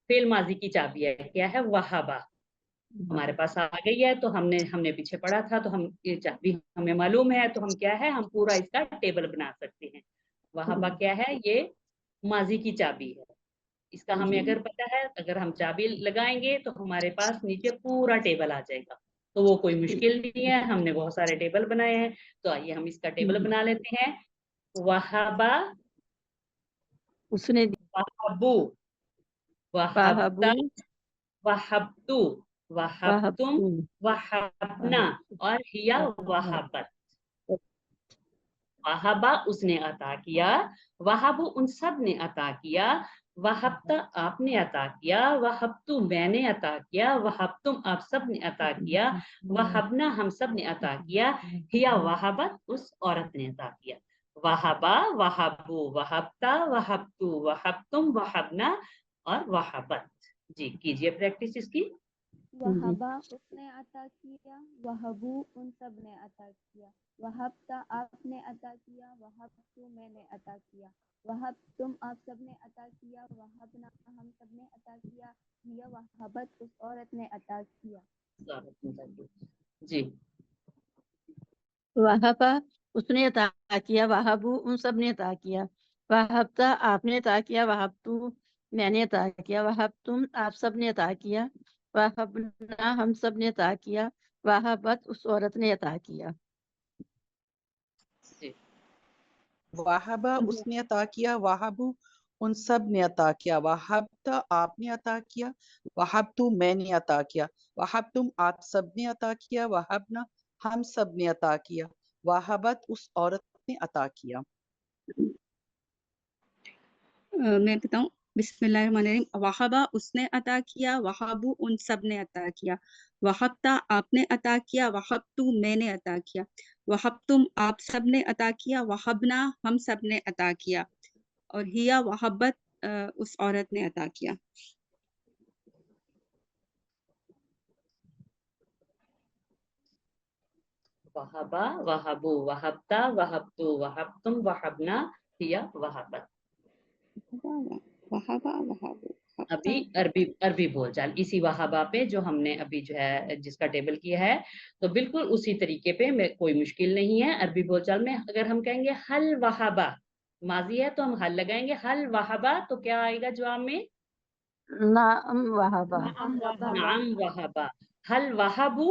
S1: فعل ماضی کی چابی ہے. کیا ہے؟ وہابا. ہمارے پاس آ گئی ہے، تو ہم نے پیچھے پڑھا تھا، تو ہم یہ چابی ہمیں معلوم ہے، تو ہم کیا ہے، ہم پورا اس کا ٹیبل بنا سکتے ہیں. وہابا کیا ہے؟ یہ ماضی کی چابی ہے. اس کا ہمیں
S3: جی.
S1: اگر پتا ہے، اگر ہم چابی لگائیں گے تو ہمارے پاس نیچے پورا ٹیبل آ جائے گا. تو وہ کوئی مشکل نہیں ہے، ہم نے بہت سارے ٹیبل بنائے ہیں. تو آئیے ہم اس کا ٹیبل بنا لیتے ہیں. وہابا،
S3: اس نے
S1: وہبو،
S3: واہبو،
S1: وہبتا، وہبتو، وہبتم،
S3: واہبتو،
S1: وہبنا،
S3: واہب،
S1: اور ہیا
S3: واہب.
S1: وہبت. وہابا اس نے عطا کیا، وہبو ان سب نے عطا کیا، وہبتا آپ نے عطا کیا، وہبتو میں نے عطا کیا، وہبتم آپ سب نے عطا کیا، وہبنا ہم سب نے عطا کیا، ہیا وہبت اس عورت نے عطا کیا. وہبا، وہبو، وہبتا، وہبتو، وہبتم، وہبنا اور وہبت. جی کیجئے پریکٹس اس کی.
S2: وہبا اس نے عطا کیا، وہبو ان سب نے عطا کیا، وہبتا آپ نے عطا کیا، وہبتو میں نے عطا کیا، وہب تم آپ سب نے عطا کیا، وہبنا ہم سب نے عطا کیا، ہیا وہبت اس عورت نے عطا کیا.
S1: جی
S3: واہبا اس نے عطا کیا، واہبو ان سب نے عطا کیا، واہبتا آپ نے عطا کیا، واہبتو میں نے عطا کیا، واہبتم آپ سب نے عطا کیا، واہبنا ہم سب نے عطا کیا، واہبت اس عورت نے عطا کیا.
S1: جی
S5: واہبہ اس نے عطا کیا، واہبو ان سب نے عطا کیا، وہبتا آپ نے عطا کیا، وہبتو میں نے عطا کیا، وہبتم آپ سب نے عطا کیا، وہبنا ہم سب نے عطا کیا، وہبت اس عورت نے عطا کیا.
S6: میں بتاؤں، बिस्मिल्लाहिर्रहमानिर्रहीम। वहाबा उसने अता किया, वहाबू उन सब ने अता किया। वहबता आपने अता किया, वहबतू मैंने अता किया। वहबतुम आप सब ने अता किया, वहबना हम सब ने अता किया। और हिया वहबत उस औरत ने अता किया।
S1: वहाबा, वहाबू, वहाबता, वहाबतू, वहाबतुम, वहाबना, हिया वहाबत।
S6: वहाबा वहाबू
S1: अभी अरबी बोलचाल इसी वहाबा पे जो हमने अभी जो है जिसका टेबल किया है, तो बिल्कुल उसी तरीके पे कोई मुश्किल नहीं है। अरबी बोलचाल में अगर हम कहेंगे हल वहाबा, माजी है तो हम हल लगाएंगे, हल वहाबा तो क्या आएगा जवाब में?
S3: नाम वहाबा।
S1: नाम वहाबा। हल वहाबू,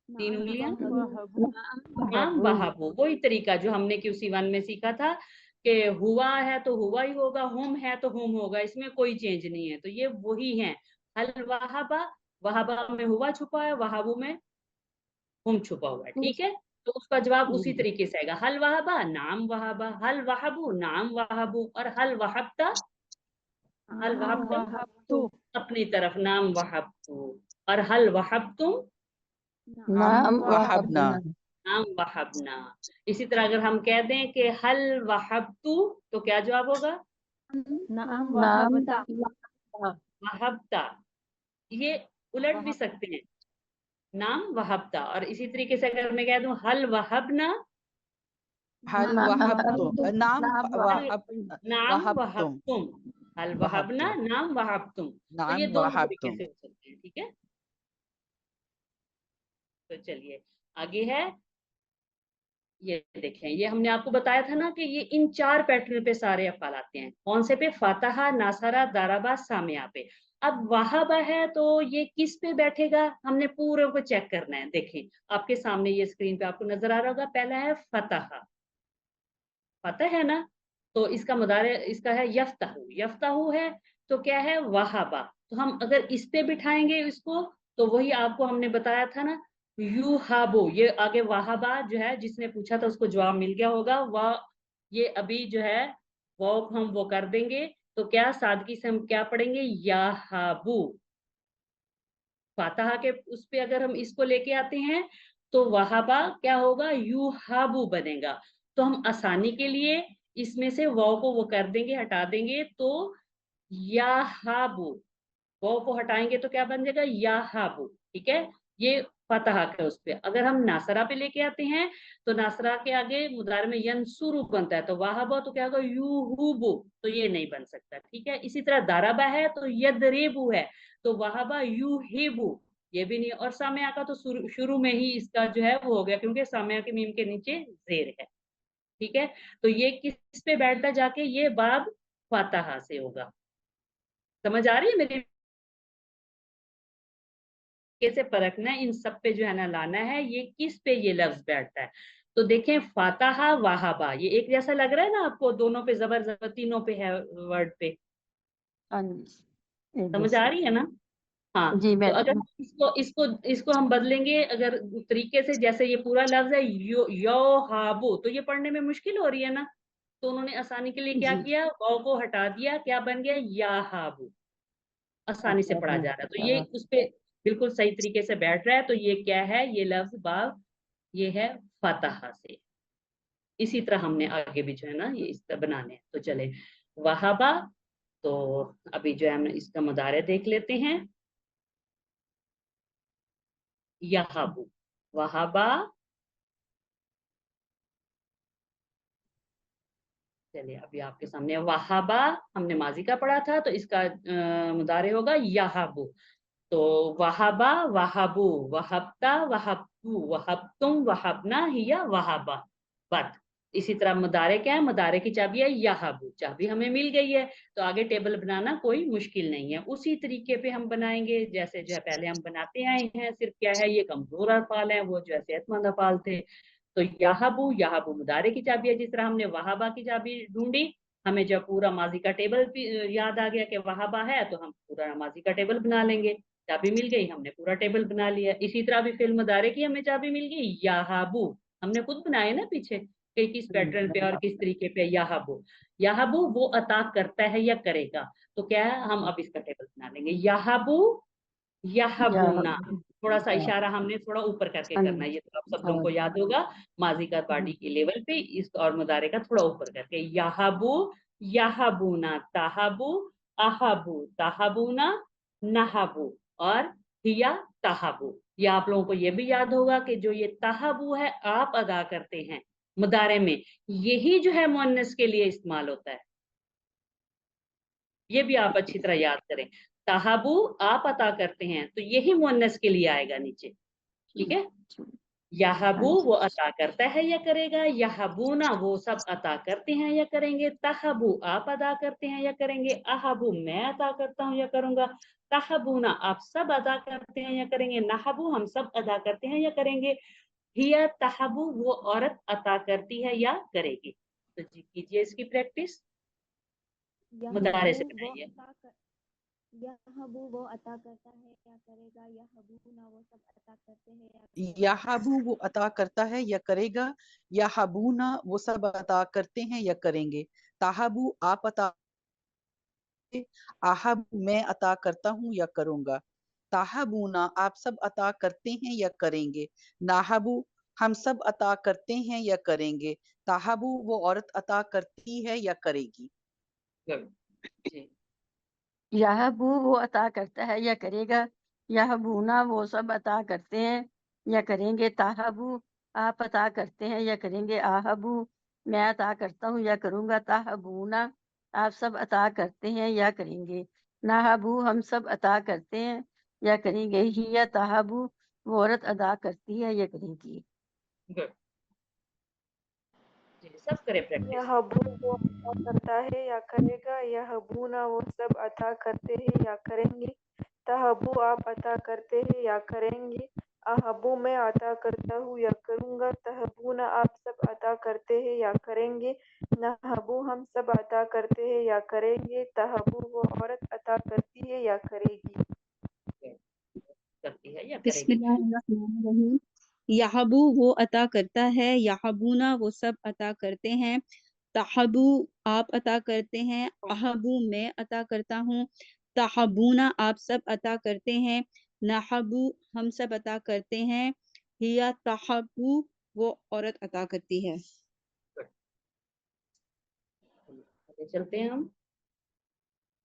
S1: 3 उंगलियां, नाम वहाबू। वही तरीका जो हमने QC1 में सीखा था कि हुआ है तो हुआ ही होगा, हुम है तो हुम होगा, इसमें कोई चेंज नहीं है। तो ये वही है, हल वहाबा, वहाबा में हुआ छुपा है, वहाबू में हुम छुपा हुआ है, ठीक है। तो उसका जवाब उसी तरीके से आएगा, हल वहाबा नाम वहाबा, हल वहाबू नाम वहाबू, और हल वहाबता, हल वहाबतुम अपनी तरफ नाम वहाबतू, और हल वहाबतुम
S3: नाम
S5: वहबना।
S3: वहाबना।
S1: नाम वहाबना। इसी तरह अगर हम कह दें कि हल वहाबतू तो क्या जवाब होगा?
S3: नाम
S1: वहाबता। ये उलट भी सकते हैं, नाम वहाबता। और इसी तरीके से अगर मैं कह दूं हल वहाबना,
S5: हल वहबतुम नाम वहब
S1: नाम
S5: वहबतुम
S1: वहाबतुम, हल वहाबना
S5: वहबतुम
S1: नाम वहाबतुम। तो ये
S5: नाम
S1: दोनों तरीके
S5: वहबतुम।
S1: से हो सकते हैं, ठीक है। तो चलिए आगे है, ये देखें, ये हमने आपको बताया था ना कि ये इन 4 पैटर्न पे सारे अफ़ाल आते हैं। कौन से पे? फातहा, नासरा, दाराबा, सामिया पे। अब वहाबा है तो ये किस पे बैठेगा, हमने पूरे को चेक करना है। देखें आपके सामने ये स्क्रीन पे आपको नजर आ रहा होगा, पहला है फतहा, फतह है ना, तो इसका मुदारे इसका है यफ्ताहू, यफ्ताहू है तो क्या है? वहाबा। तो हम अगर इस पे बिठाएंगे इसको, तो वही आपको हमने बताया था ना, यूहाबो। ये आगे वहाबा जो है, जिसने पूछा था उसको जवाब मिल गया होगा। वह ये अभी जो है वो हम वो कर देंगे, तो क्या सादगी से हम क्या पढ़ेंगे? याहाबू। फातहा के उस पे अगर हम इसको लेके आते हैं तो वहाबा क्या होगा? यूहाबू बनेगा। तो हम आसानी के लिए इसमें से वाव को वो कर देंगे, हटा देंगे, तो याहाबू। वाव को हटाएंगे तो क्या बन जाएगा? याहाबू, ठीक है। ये फतहा के उस पे। अगर हम नासरा पे लेके आते हैं तो नासरा के आगे मुदारे में यंसुरु बनता है, तो वहाबा तो क्या होगा? यूहुबू। तो ये नहीं बन सकता, ठीक है। इसी तरह दाराबा है तो यदरिबू है, तो वहाबा यूहिबू, ये भी नहीं। और सामया का तो शुरू में ही इसका जो है वो हो गया, क्योंकि सामया के मीम के नीचे जेर है, ठीक है। तो ये किस पे बैठता जाके? ये बाब फातहा से होगा। समझ आ रही है मेरी? कैसे परखना है, इन सब पे जो है ना लाना है, ये किस पे ये लफ्ज बैठता है। तो देखें फातहा वहाबा, ये एक जैसा लग रहा है ना आपको? दोनों पे जबर जबर, तीनों पे है वर्ड पे। समझ आ रही है ना? हाँ।
S3: जी
S1: तो अगर
S3: मैडम।
S1: इसको इसको इसको हम बदलेंगे अगर तरीके से, जैसे ये पूरा लफ्ज है यो हाबू, तो ये पढ़ने में मुश्किल हो रही है ना। तो उन्होंने आसानी के लिए क्या
S3: जी।
S1: किया? वाव को हटा दिया, क्या बन गया? या हाबू। आसानी से
S3: अच्छा
S1: पढ़ा जा रहा है, तो ये उस पे बिल्कुल सही तरीके से बैठ रहा है। तो ये क्या है? ये लफ्ज बाब, ये है फतहा से। इसी तरह हमने आगे भी जो है ना ये इस तरह बनाने हैं। तो चले वहाबा, तो अभी जो है हम इसका मुदारे देख लेते हैं। यहाबू, वहाबा। चलिए अभी आपके सामने वहाबा, हमने माजी का पढ़ा था, तो इसका मुदारे होगा यहाबू। तो वहाबा, वहाबू, वहाबता, वहाबतू, वहाबतुम, वहाबना, हिया वहाबा बत। इसी तरह मुदारे क्या है? मुदारे की चाबी है यहाबू, चाबी हमें मिल गई है। तो आगे टेबल बनाना कोई मुश्किल नहीं है, उसी तरीके पे हम बनाएंगे जैसे जो है पहले हम बनाते आए हैं। सिर्फ क्या है, ये कमजोर अफाल है, वो जो है सेहतमंद अफाल थे। तो यहाबू, यहाबू मुदारे की चाबी है। जिस तरह हमने वहाबा की चाबी ढूंढी, हमें जब पूरा माजी का टेबल याद आ गया कि वहाबा है, तो हम पूरा माजी का टेबल बना लेंगे। चाबी मिल गई, हमने पूरा टेबल बना लिया। इसी तरह भी फिल मुदारे की हमें चाबी मिल गई, याहाबू हमने खुद बनाए ना पीछे, کہ किस पैटर्न पे और किस तरीके पे याहबू वो अता करता है या करेगा, तो क्या है हम अब इसका टेबल बना लेंगे। याहबू याहबूना, थोड़ा सा इशारा हमने थोड़ा ऊपर करके करना है, ये तो आप सब लोगों को याद होगा माजी का बॉडी की लेवल पे, इस और मुदारे का थोड़ा ऊपर करके याहबू याहबूना ताहबू अहबू ताहबूना नहबू और हिया ताहबू। या आप लोगों को ये भी याद होगा कि जो ये ताहबू है आप अदा करते हैं मुदारे में, यही जो है मुअन्नस के लिए इस्तेमाल होता है, ये भी आप अच्छी तरह याद करें। ताहबू आप अता करते हैं तो यही मुअन्नस के लिए आएगा नीचे, ठीक है। याहबू वो अता करता है या करेगा, याहबूना वो सब अता करते हैं या करेंगे, ताहबू आप अदा करते हैं या करेंगे, अहबू मैं अता करता हूँ या करूंगा, ताहबूना आप सब अदा करते हैं या करेंगे, नहबू हम सब अदा करते हैं या करेंगे, हिया तहबू वो औरत अता करती है या करेगी। तो जी कीजिए इसकी प्रैक्टिस, मुदारे से बनाइए।
S2: यहबू वो अता करता है या करेगा, यहबूना वो सब अता करते हैं या करेंगे।
S5: याहबू वो अता करता है या करेगा, याहबूना वो सब अता करते हैं या करेंगे, ताहबू आप अता, आहब मैं अता करता हूँ या करूंगा, ताहबूना आप सब अता करते हैं या करेंगे, नाहबू हम सब अता करते हैं या करेंगे, ताहबू वो औरत अता करती है या करेगी।
S1: गुड जी।
S3: याहबू वो अता करता है या करेगा, याहबूना वो सब अता करते हैं या करेंगे, ताहबू आप अता करते हैं या करेंगे, आहबू मैं अता करता हूँ या करूँगा, ताहबूना आप सब अता करते हैं या करेंगे, नाहबू हम सब अता करते हैं या करेंगे, हिया ताहबू वो औरत अदा करती है या करेगी।
S1: गुड जी, सब करें प्रैक्टिस।
S2: यहबू वो अता करता है या करेगा, यहबूना वो सब अता करते हैं या करेंगे, तहबू आप अता करते हैं या करेंगे, अहबू मैं अता करता हूँ या करूँगा, तहबूना आप सब अता करते हैं या करेंगे, नहबू हम सब अता करते हैं या करेंगे, तहबू वो औरत अता करती है या करेगी।
S1: करती है या करेगी।
S6: बिस्मिल्लाहिर्रहमानिर्रहीम। यहबू वो अता करता है, यहबूना वो सब अता करते हैं, तहबू आप अता करते हैं, अहबू मैं अता करता हूँ, तहबूना आप सब अता करते हैं, नहबू हम सब अता करते हैं, हिया तहबू वो औरत अता करती है।
S1: आगे चलते हैं हम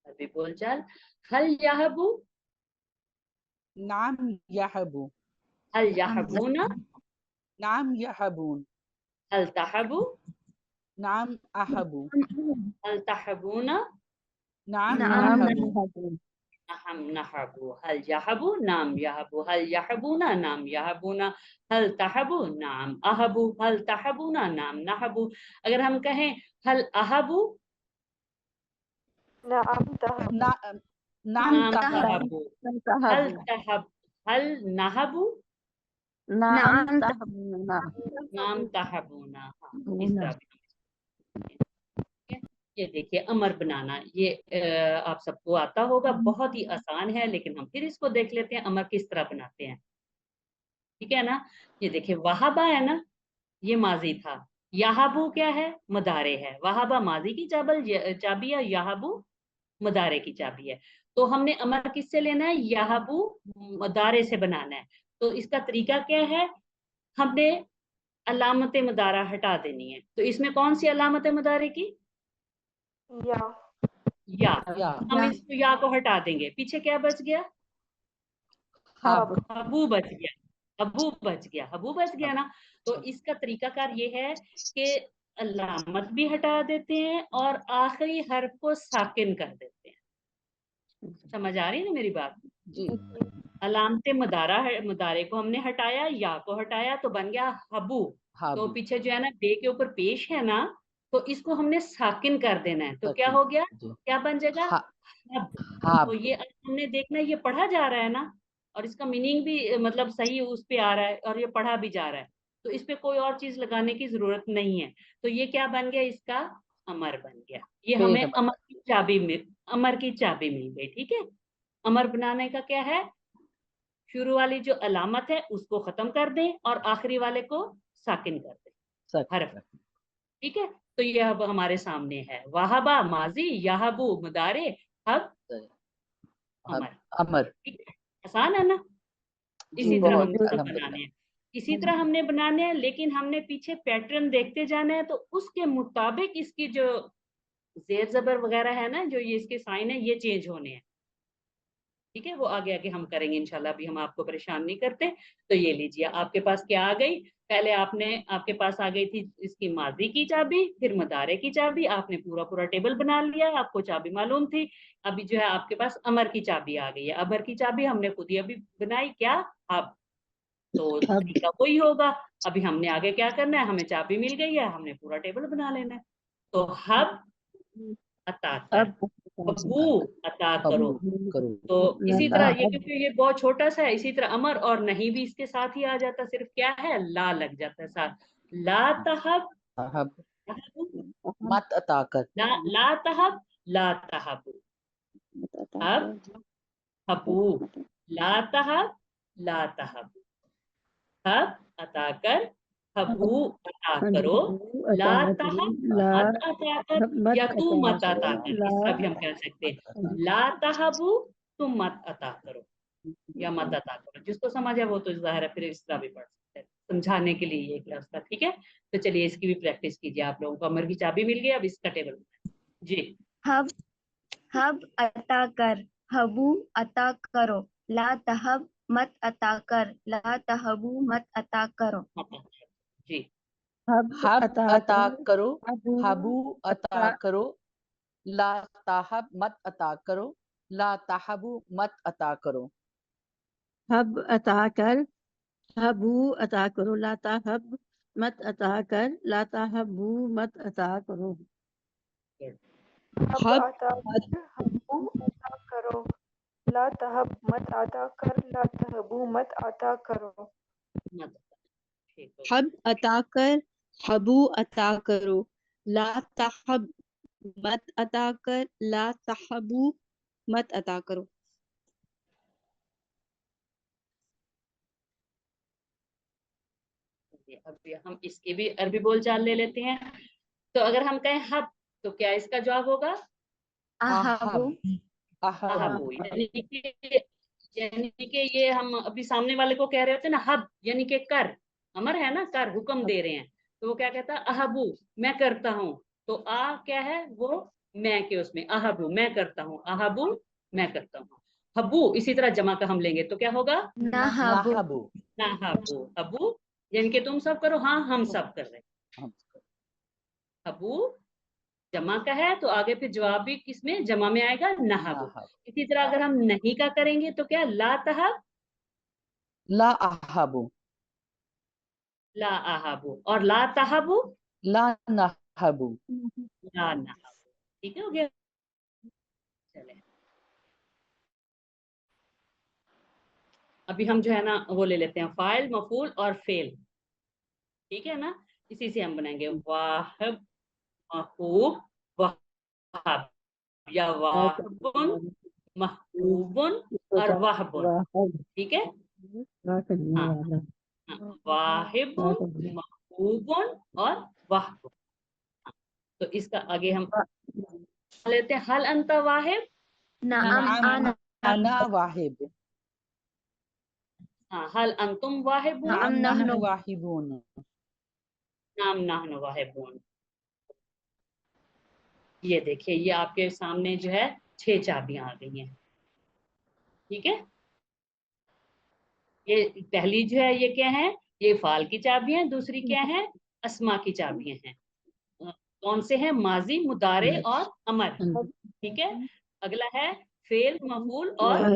S1: अभी बोलचाल। हल याहबू
S5: नाम याहबू,
S1: हल याहबूना
S5: नाम याहबून,
S1: हल तहबू
S5: नाम आहबू,
S1: हल तहबूना
S5: नाम
S3: नाम
S5: आहबू,
S1: नहम नहबू, हल याहबू नाम याहबू, हल याहबूना नाम याहबूना, हल तहबू नाम अहबू, हल तहबूना नाम नहबू। अगर हम कहें हल अहबू
S2: नाम तहबू
S5: ना, नाम
S1: नाम
S5: तहबू,
S1: तहबू, हल तहब हल नहबू
S3: नाम तहबूना
S1: नाम तहबूना। हाँ इस तरह भी। ठीक है? ये देखिए अमर बनाना, ये आप सबको आता होगा, बहुत ही आसान है, लेकिन हम फिर इसको देख लेते हैं अमर किस तरह बनाते हैं। ठीक है ना। ये देखिए वहाबा है ना, ये माजी था, याहबू क्या है, मुदारे है, वहाबा माजी की चाबी है, याहबू मुदारे की चाबी है। तो हमने अमर किससे लेना है, याहबू मुदारे से बनाना है। तो इसका तरीका क्या है, हमने अलामत मुदारा हटा देनी है। तो इसमें कौन सी अलामत मुदारे की,
S2: या
S1: या,
S5: या,
S1: हम इसको या को हटा देंगे, पीछे क्या बच गया,
S5: हब,
S1: हबू बच गया, हबू बच गया, हबू बच गया ना। तो इसका तरीकाकार ये है कि अलामत भी हटा देते हैं और आखिरी हर्फ को साकिन कर देते हैं। समझ आ रही है ना मेरी बात।
S5: जी,
S1: अलामत मुदारे को हमने हटाया, या को हटाया, तो बन गया हबू। तो
S5: हब,
S1: पीछे जो है ना बे के ऊपर पेश है ना, तो इसको हमने साकिन कर देना है। तो क्या
S5: सकिन,
S1: हो गया,
S5: जी,
S1: क्या बन जाएगा,
S5: ह,
S1: हब। तो
S5: हब,
S1: ये हमने देखना ये पढ़ा जा रहा है ना, और इसका मीनिंग भी मतलब सही उस पे आ रहा है, और ये पढ़ा भी जा रहा है, तो इस पे कोई और चीज लगाने की जरूरत नहीं है। तो ये क्या बन गया, इसका अमर बन गया। ये हमें
S5: पेड़ बन,
S1: अमर की चाबी मिल गई। ठीक है। अमर बनाने का क्या है, शुरू वाली जो अलामत है उसको खत्म कर दें और आखिरी वाले को साकिन कर दें,
S5: सकिन
S1: हर्फ।
S5: कर,
S1: ठीक है, तो ये अब हमारे सामने है, वाहबा माजी, याहबू मुदारे, हब अमर।
S5: अमर।
S1: ठीक है, आसान है ना। इसी
S3: जी
S1: तरह
S5: बहुत
S1: हमने सब बनाने
S5: अल्हम्दुलिल्लाह।
S1: हैं, इसी तरह हमने बनाने हैं, लेकिन हमने पीछे पैटर्न देखते जाना है, तो उसके मुताबिक इसकी जो जेर जबर वगैरह है ना, जो ये इसके साइन है, ये चेंज होने हैं। ठीक है, वो आगे आगे हम करेंगे इंशाल्लाह, अभी हम आपको परेशान नहीं करते। तो ये लीजिए, आपके पास क्या आ गई, पहले आपके पास आ गई थी इसकी माजी की चाबी, फिर मदारे की चाबी, आपने पूरा पूरा टेबल बना लिया, आपको चाबी मालूम थी। अभी जो है आपके पास अमर की चाबी आ गई है, अमर की चाबी हमने खुद ही अभी बनाई, क्या, अब तो
S3: अब
S1: तरीका वही होगा। अभी हमने आगे क्या करना है, हमें चाबी मिल गई है, हमने पूरा टेबल बना लेना है। तो हब अता कर,
S3: अब
S1: हबू अता करो।
S5: अब करो।
S1: तो
S3: ला
S1: इसी तरह ये,
S3: अब
S1: क्योंकि ये बहुत छोटा सा है, इसी तरह अमर और नहीं भी इसके साथ ही आ जाता, सिर्फ क्या है, ला लग जाता है साथ। ला तहब,
S5: तहब
S1: तहबु,
S5: मत अता कर।
S1: ला तहब, ला तहबु, अब हबू, ला तहब, ला तहबु, हब अता कर, हबू अता करो, ला तहब
S3: ला
S1: मत अता कर,
S3: मत
S1: या तू
S3: अता
S1: मत अता
S3: करो,
S1: कर,
S3: ला
S1: इस तरह भी हम कह सकते हैं। ला तहबू, तुम मत अता करो या मत अता करो, जिसको समझ है वो तो जाहिर है फिर इस तरह भी पढ़ सकते हैं, समझाने के लिए ये क्लास था। ठीक है, तो चलिए इसकी भी प्रैक्टिस कीजिए, आप लोगों को अमर की चाबी मिल गई, अब इसका टेबल जी।
S2: हब हब अता कर, हबू अता करो, ला तहब मत अता कर, ला तहबू मत अता करो।
S1: जी,
S3: हब
S5: हब
S3: अता
S5: अता
S3: कर,
S5: करो,
S3: हबू
S5: हबू अता
S3: अता
S5: करो, ला ताहब मत अता करो, ला ताहबू मत अता करो।
S3: हब अता कर, हबू अता करो, ला ताहब मत अता कर, ला ताहबू मत अता करो।
S7: हब
S5: हब
S7: अता कर, हबू अता करो, ला तहब मत अता कर, ला तहबू मत अता करो।
S1: मत ठीक हो
S6: हब अता कर, हबू अता करो, ला तहब मत अता कर, ला तहबू मत अता करो।
S1: गया। अब ये हम इसके भी अरबी बोलचाल ले लेते हैं। तो अगर हम कहें हब, तो क्या इसका जवाब होगा,
S2: अहबू
S5: अहब अहब
S1: अहबू। यानी कि ये हम अभी सामने वाले को कह रहे होते हैं ना, हब यानी कि कर, अमर है ना, कर, हुक्म दे रहे हैं, तो वो क्या कहता है, अहबू, मैं करता हूँ। तो आ क्या है, वो मैं के उसमें, अहबू मैं करता हूँ, अहबू मैं करता हूँ। हबू इसी तरह जमा का हम लेंगे तो क्या होगा,
S2: नहबू
S5: नहबू
S1: नाहबू। हबू यानी कि तुम सब करो, हाँ हम सब कर रहे हैं।
S5: हम
S1: हबू जमा का है, तो आगे फिर जवाब भी किसमें, जमा में आएगा, नहबू।
S5: नहब
S1: इसी तरह अगर हम नहीं का करेंगे तो क्या, ला तहब,
S5: ला अहबू
S1: ला अहबू, और ला तहबू,
S5: ला नहबू।
S1: ला नहबू। ठीक है, हो गया। चले, अभी हम जो है ना वो ले लेते हैं, फाइल, मफूल और फेल। ठीक है ना, इसी से हम बनाएंगे, वाहब, महबूब, वहाब, या वाहबुन, महबूबुन और वहबुन। ठीक है,
S3: करने
S1: हाँ
S3: वाला
S1: हाँ, वाहिबुन, महबूबुन और वहबुन। तो इसका आगे हम लेते हैं, हल अंत वाहिब,
S2: नअम
S5: नअम
S2: आना
S5: अना वाहिब,
S1: हाँ, हल अंतुम वाहिबुन,
S2: नअम
S5: नअम
S2: नहनु
S5: नहनु वाहिबून।
S1: नाम नाहनु वाहिबुन। ये देखिए, ये आपके सामने जो है 6 चाबियां आ गई हैं। ठीक है, ये पहली जो है ये क्या है, ये फाल की चाबियां हैं, दूसरी क्या है, अस्मा की चाबियां हैं। कौन से हैं, माजी, मुदारे और अमर। ठीक है, अगला है फेल, मफूल और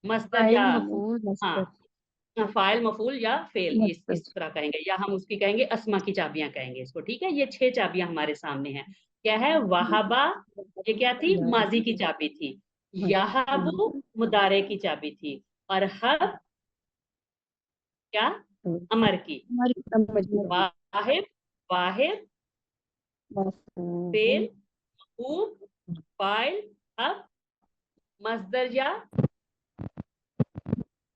S1: मस्दर, या
S3: फाइल मफूल
S1: हाँ,
S3: मस्दर
S1: फाइल, मफूल या फेल, इस
S3: मस्दर
S1: तरह कहेंगे, या हम उसकी कहेंगे अस्मा की चाबियां कहेंगे इसको। ठीक है, ये 6 चाबियां हमारे सामने हैं। क्या है, वाहबा, ये क्या थी, माजी की चाबी थी, याहबू मुदारे की चाबी थी, और हब क्या, अमर की। वाहिब, वाहिब, फेल, मफूल, फाइल, हब, मस्दर या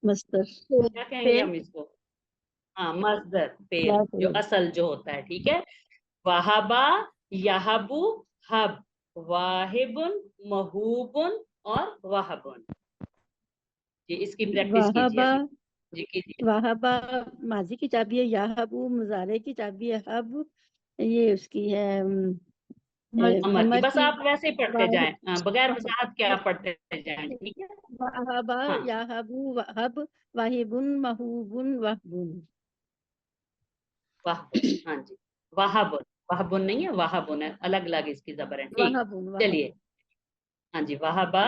S3: मस्दर
S1: क्या कहेंगे हम इसको, हाँ मस्दर, फेल, जो असल जो होता है। ठीक है, वहाबा, यहबू, हब, वाहिबुन, महूबुन और वहबुन। जी इसकी प्रैक्टिस कीजिए
S3: वाहबा,
S1: अभी। जी कीजिए।
S3: वाहबा माजी की चाबी है, याहबू मुजारे की चाबी है, हब ये उसकी है
S1: अमर की।
S3: अमर
S1: बस
S3: की।
S1: आप वैसे ही पढ़ते
S3: वाह-
S1: जाएं, बगैर वजाहत के आप पढ़ते जाएं, ठीक है।
S3: वाहबा,
S1: हाँ
S3: याहबू, हब, वाहिबुन, महूबुन, वहबुन।
S1: वाहबुन, हाँ जी वाहबुन, वाहबुन नहीं है, वाहबुन है, अलग अलग इसकी जबर है, ठीक।
S3: वहबुन,
S1: चलिए,
S3: वहबुन।
S1: हाँ जी वाहबा,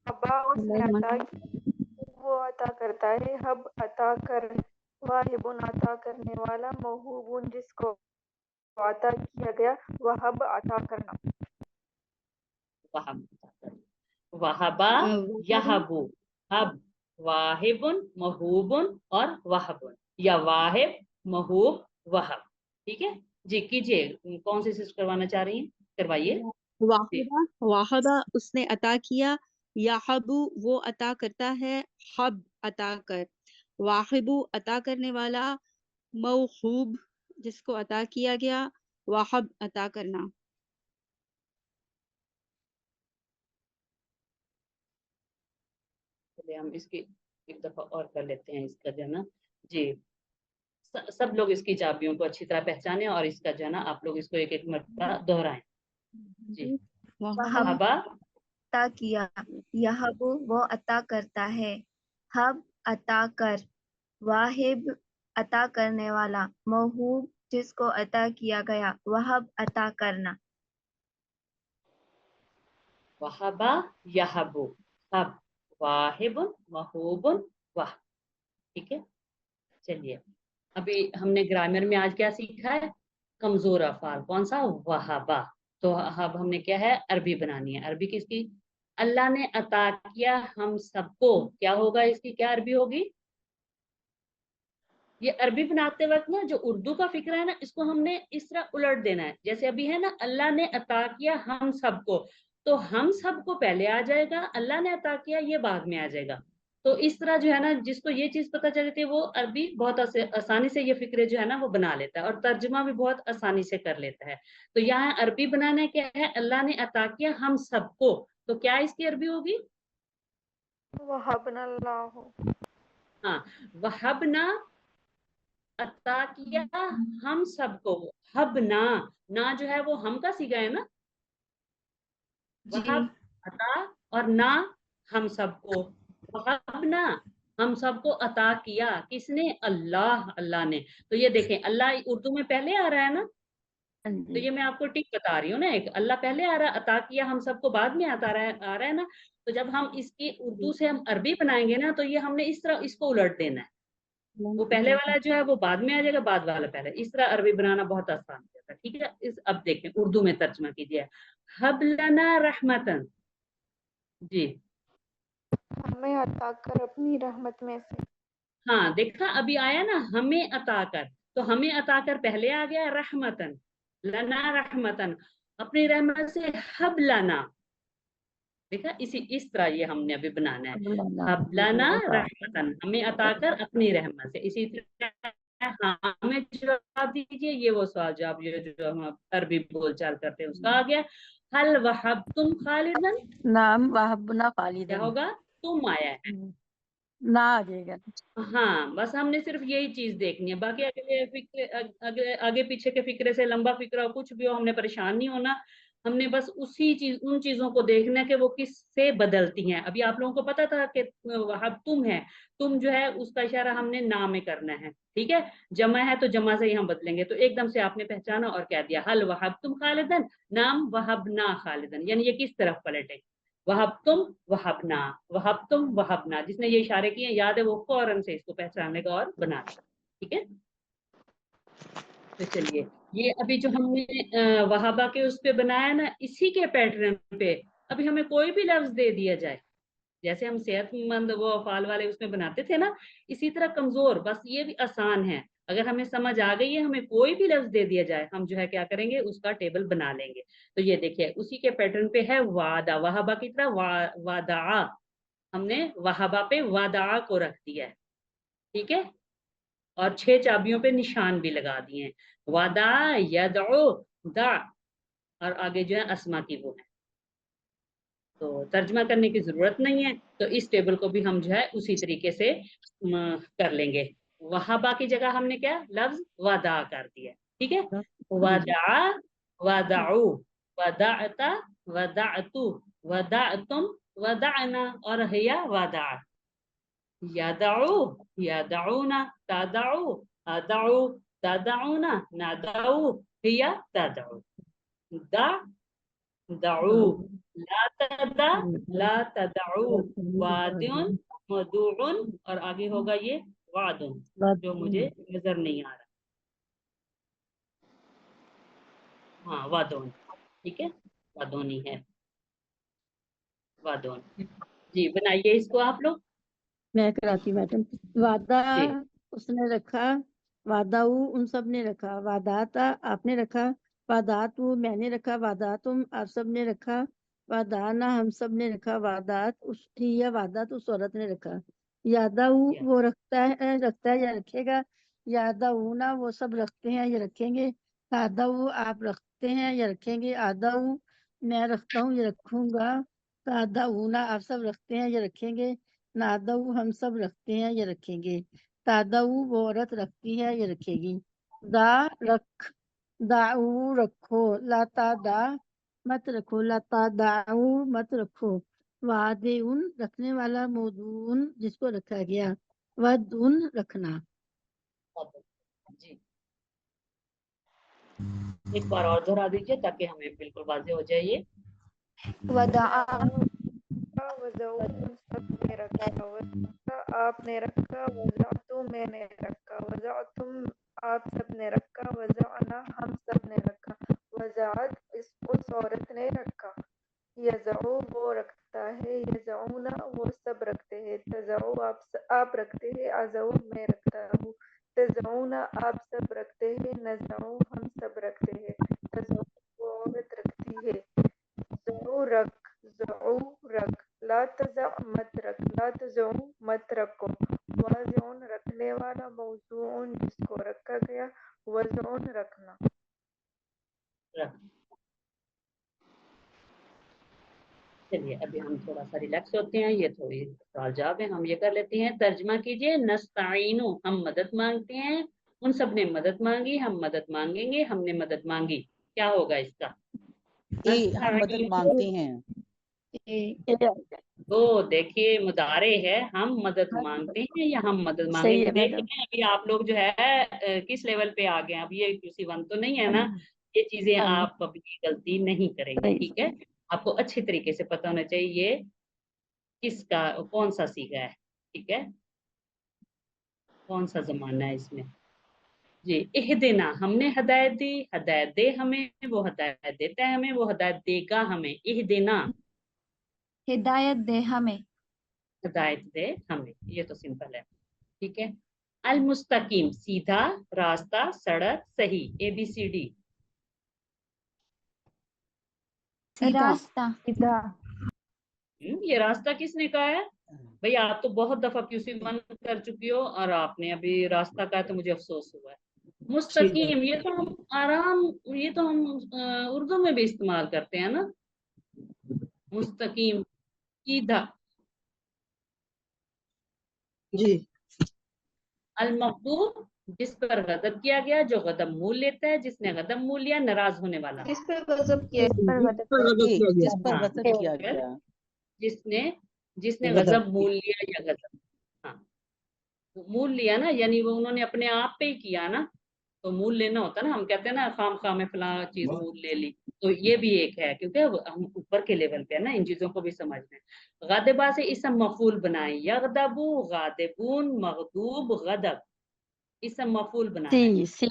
S7: अबा उसने अता वो अता करता है, हब अता कर, वाहिबुन अता करने वाला, महबूबुन जिसको अता किया गया, वहब अता करना।
S1: वहब, वहबा,
S6: वाहबा
S1: यहबू, हब, वाहिबुन, महूबुन और वहबुन, या वाहिब, महूब, वहब। ठीक है जी, कीजिए। कौन सी चीज करवाना चाह रही हैं, करवाइए जी।
S6: वाहिबा वाहिबा उसने अता किया, याहबू वो अता करता है, हब अता कर, वाहिबू अता करने वाला, मौहूब जिसको अता किया गया, वाहब अता करना।
S1: चलिए हम इसकी एक दफा और कर लेते हैं, इसका जो है ना जी, सब लोग इसकी चाबियों को अच्छी तरह पहचाने और इसका जो है ना आप लोग इसको एक एक मरतबा दोहराएं जी।
S6: वाहिबा
S2: वहब
S1: वहबा,
S2: अता किया, यहब वो अता करता है, हब अता कर, वाहिब अता करने वाला, मौहूब जिसको अता किया गया, वहब अता करना।
S1: वहबा, यहबू, हब, वाहिबुन, महूबुन, वाह। ठीक है। चलिए, अभी हमने ग्रामर में आज क्या सीखा है, कमजोर अफाल, कौन सा, वहाबा। तो अब हमने क्या है, अरबी बनानी है। अरबी किसकी, अल्लाह ने अता किया हम सबको, क्या होगा इसकी, क्या अरबी होगी। ये अरबी बनाते वक्त ना जो उर्दू का फिक्र है ना, इसको हमने इस तरह उलट देना है। जैसे अभी है ना, अल्लाह ने अता किया हम सबको, तो हम सबको पहले आ जाएगा, अल्लाह ने अता किया ये बाद में आ जाएगा। तो इस तरह जो है ना, जिसको ये चीज पता चल जाती है वो अरबी बहुत आसानी से ये फिक्रे जो है ना वो बना लेता है, और तर्जुमा भी बहुत आसानी से कर लेता है। तो यहाँ अरबी बनाना क्या है, अल्लाह ने अता किया हम सबको, तो क्या इसकी अरबी होगी।
S7: वहबनल्लाहु,
S1: हाँ, वहबना, अता किया हम सबको, हब ना, ना जो है वो हम का सीगा है ना,
S2: जी
S1: वहब, अता, और ना हम सबको, वहब ना, हम सबको अता किया, किसने, अल्लाह, अल्लाह ने। तो ये देखें, अल्लाह उर्दू में पहले आ रहा है ना,
S3: हाँ
S1: तो
S3: जी।
S1: ये मैं आपको टिक बता रही हूँ ना, एक अल्लाह पहले आ रहा है, अता किया हम सबको बाद में आ रहा है ना। तो जब हम इसकी उर्दू से हम अरबी बनाएंगे ना, तो ये हमने इस तरह इसको उलट देना है, वो पहले वाला जो है वो बाद में आ जाएगा, बाद वाला पहले। इस तरह अरबी बनाना बहुत आसान हो जाता है, ठीक है। इस अब देखें उर्दू में तर्जमा कीजिए, हबलना रहमतन जी।
S7: हमें अता कर अपनी रहमत में से।
S1: हाँ देखा, अभी आया ना, हमें अता कर, तो हमें अता कर पहले आ गया, रहमतन, लना रहमतन, अपनी रहमत से हबलना। देखा, इस तरह ये हमने अभी बनाना है, हबलना रहमतन, हमें अता कर अपनी रहमत से। इसी तरह हाँ हमें जवाब दीजिए, ये वो सवाल जवाब ये जो हम अरबी बोलचाल करते हैं उसका आ गया। हल वहबतुम खालिदन,
S3: नाम वहबना
S1: क्या
S3: खालिदन।
S1: होगा, तुम आया है।
S3: ना आ जाएगा।
S1: हाँ बस हमने सिर्फ यही चीज देखनी है, बाकी अगले फिक्रे आगे पीछे के फिक्रे से, लंबा फिक्रा हो कुछ भी हो, हमने परेशान नहीं होना। हमने बस उसी चीज, उन चीजों को देखना है कि वो किससे बदलती हैं। अभी आप लोगों को पता था कि वहां तुम है, तुम जो है उसका इशारा हमने ना में करना है, ठीक है। जमा है तो जमा से ही हम बदलेंगे। तो एकदम से आपने पहचाना और कह दिया, हल वहाब तुम खालिदन, नाम वहबना खालिदन, यानी ये किस तरफ पलटे, वहबतुम वहबना, वहबतुम वहबना। जिसने ये इशारे किए याद है, वो फौरन से इसको पहचानने का और बना देगा, ठीक है। तो चलिए, ये अभी जो हमने वहाबा के उस पे बनाया ना, इसी के पैटर्न पे अभी हमें कोई भी लफ्ज दे दिया जाए, जैसे हम सेहतमंद वो अफाल वाले उसमें बनाते थे ना, इसी तरह कमजोर, बस ये भी आसान है। अगर हमें समझ आ गई है, हमें कोई भी लफ्ज दे दिया जाए, हम जो है क्या करेंगे, उसका टेबल बना लेंगे। तो ये देखिए उसी के पैटर्न पे है वादा, वहाबा की तरह वादा, हमने वहाबा पे वादा को रख दिया है, ठीक है। और 6 चाबियों पे निशान भी लगा दिए हैं, वादा, यदउ, दा और आगे जो है अस्मा की वो है। तो तर्जमा करने की जरूरत नहीं है, तो इस टेबल को भी हम जो है उसी तरीके से कर लेंगे। वहाबा की जगह हमने क्या लफ्ज वदा कर दिया, ठीक है। वदा, वदाउ, वदाअता, वदाअतु, वदाअतुम, वदाअना और हिया वदाअत। यदउ, यदउना, तदउ, अदउ, तदउना, नदउ, हिया तदउ। दा, दउ, ला तदा, ला तदउ, वादुन, मदुउन और आगे होगा ये वादुन, जो मुझे नजर नहीं आ रहा। हाँ वादुन, ठीक है, वादुन ही है, वादुन। जी बनाइए इसको आप लोग।
S3: मैं कराती मैडम। वादा
S1: जी
S3: उसने रखा, वादाऊ उन सब ने रखा, वादाता आपने रखा, वादातु मैंने रखा, वादातुम आप सब ने रखा, वादाना हम सब ने रखा, वादात उस या वादात उस औरत ने रखा। यादाऊ वो रखता है या रखेगा, यादाऊना वो सब रखते हैं या रखेंगे, तादाऊ आप रखते हैं या रखेंगे, आदाऊ मैं रखता हूँ या रखूंगा, तादाऊना आप सब रखते हैं या रखेंगे, नादऊ हम सब रखते हैं या रखेंगे, तादऊ वो औरत रखती है या रखेगी। दा रख, दाऊ रखो, लाता दा मत रखो, लाता दाऊ मत रखो, वादे उन रखने वाला, मौदून जिसको रखा गया, वदउन रखना।
S1: जी एक बार और दोहरा दीजिए ताकि हमें बिल्कुल वाज़ेह हो जाए ये।
S2: वदाआ
S7: वज़ऊ उन सब ने रखा, वज़ा आपने रखा, वज़अतु मैंने रखा, वज़अतुम आप सब ने रखा, वज़अना हम सब ने रखा, वज़अत उस औरत ने रखा। यज़ऊ वो रखता है, यज़ऊना वो सब रखते हैं, तज़ऊ आप रखते हैं, अज़ऊ मैं रखता हूँ, तज़ऊना आप सब रखते हैं, नज़ऊ हम सब रखते हैं, तज़ऊ वो औरत रखती है, ज़ऊ रख, ज़ऊ रख, ला तज़अ मत रख, ला तज़ऊ मत रखो, वाज़िउन रखने वाला, मौज़ूउन जिसको रखा गया, वज़उन रखना।
S1: चलिए अभी हम थोड़ा सा रिलैक्स होते हैं, ये थोड़ी सवाल जवाब है, हम ये कर लेते हैं। तर्जमा कीजिए। नस्ताइनु हम मदद मांगते हैं, उन सब ने मदद मांगी, हम मदद मांगेंगे, हमने मदद मांगी। क्या होगा इसका?
S5: हम मदद मांगते हैं।
S1: तो देखिए मुदारे है, हम मदद मांगते हैं या हम मदद
S3: सही
S1: मांगेंगे।
S3: है मैडम।
S1: देखिए अभी आप लोग जो है किस लेवल पे आ गए हैं। अब ये किसी वन तो नहीं है ना, ये चीजें आप अभी गलती नहीं करेंगे, ठीक है। आपको अच्छे तरीके से पता होना चाहिए ये किसका कौन सा सीगा है, ठीक है, कौन सा जमाना है इसमें। जी इहदिना हमने हदायत दी, हदायत दे हमें, वो हदायत देता है हमें, वो हदायत देगा हमें। इहदिना
S2: हिदायत दे हमें,
S1: हदायत दे हमें, ये तो सिंपल है, ठीक है। अल मुस्तकीम सीधा रास्ता सड़क सही, ABCD।
S2: रास्ता,
S1: ये रास्ता किसने कहा है भाई? आप तो बहुत दफा QC 1 कर चुकी हो और आपने अभी रास्ता कहा तो मुझे अफसोस हुआ है। मुस्तकीम ये तो हम आराम, ये तो हम उर्दू में भी इस्तेमाल करते हैं ना, मुस्तकीम सीधा।
S5: जी
S1: अल मखदूब जिस पर गजब किया गया, जो गजब मूल लेता है, जिसने गजब मूल लिया, नाराज होने वाला।
S2: जिस पर गजब किया,
S5: जिस पर
S1: हाँ,
S5: गजब किया गया,
S1: जिसने जिसने
S5: गजब
S1: गजब मूल लिया या गजब, हाँ तो मूल लिया ना, यानी वो उन्होंने अपने आप पे ही किया ना, तो मूल लेना होता है ना। हम कहते हैं ना खाम खाम में फला चीज मूल ले ली, तो ये भी एक है, क्योंकि हम ऊपर के लेवल पे है ना, इन चीजों को भी समझना है। गादिबा से इसम मफूल बनाए, यगदबू गादिबून मगदूब गदब, इसम मफूल बनाना है।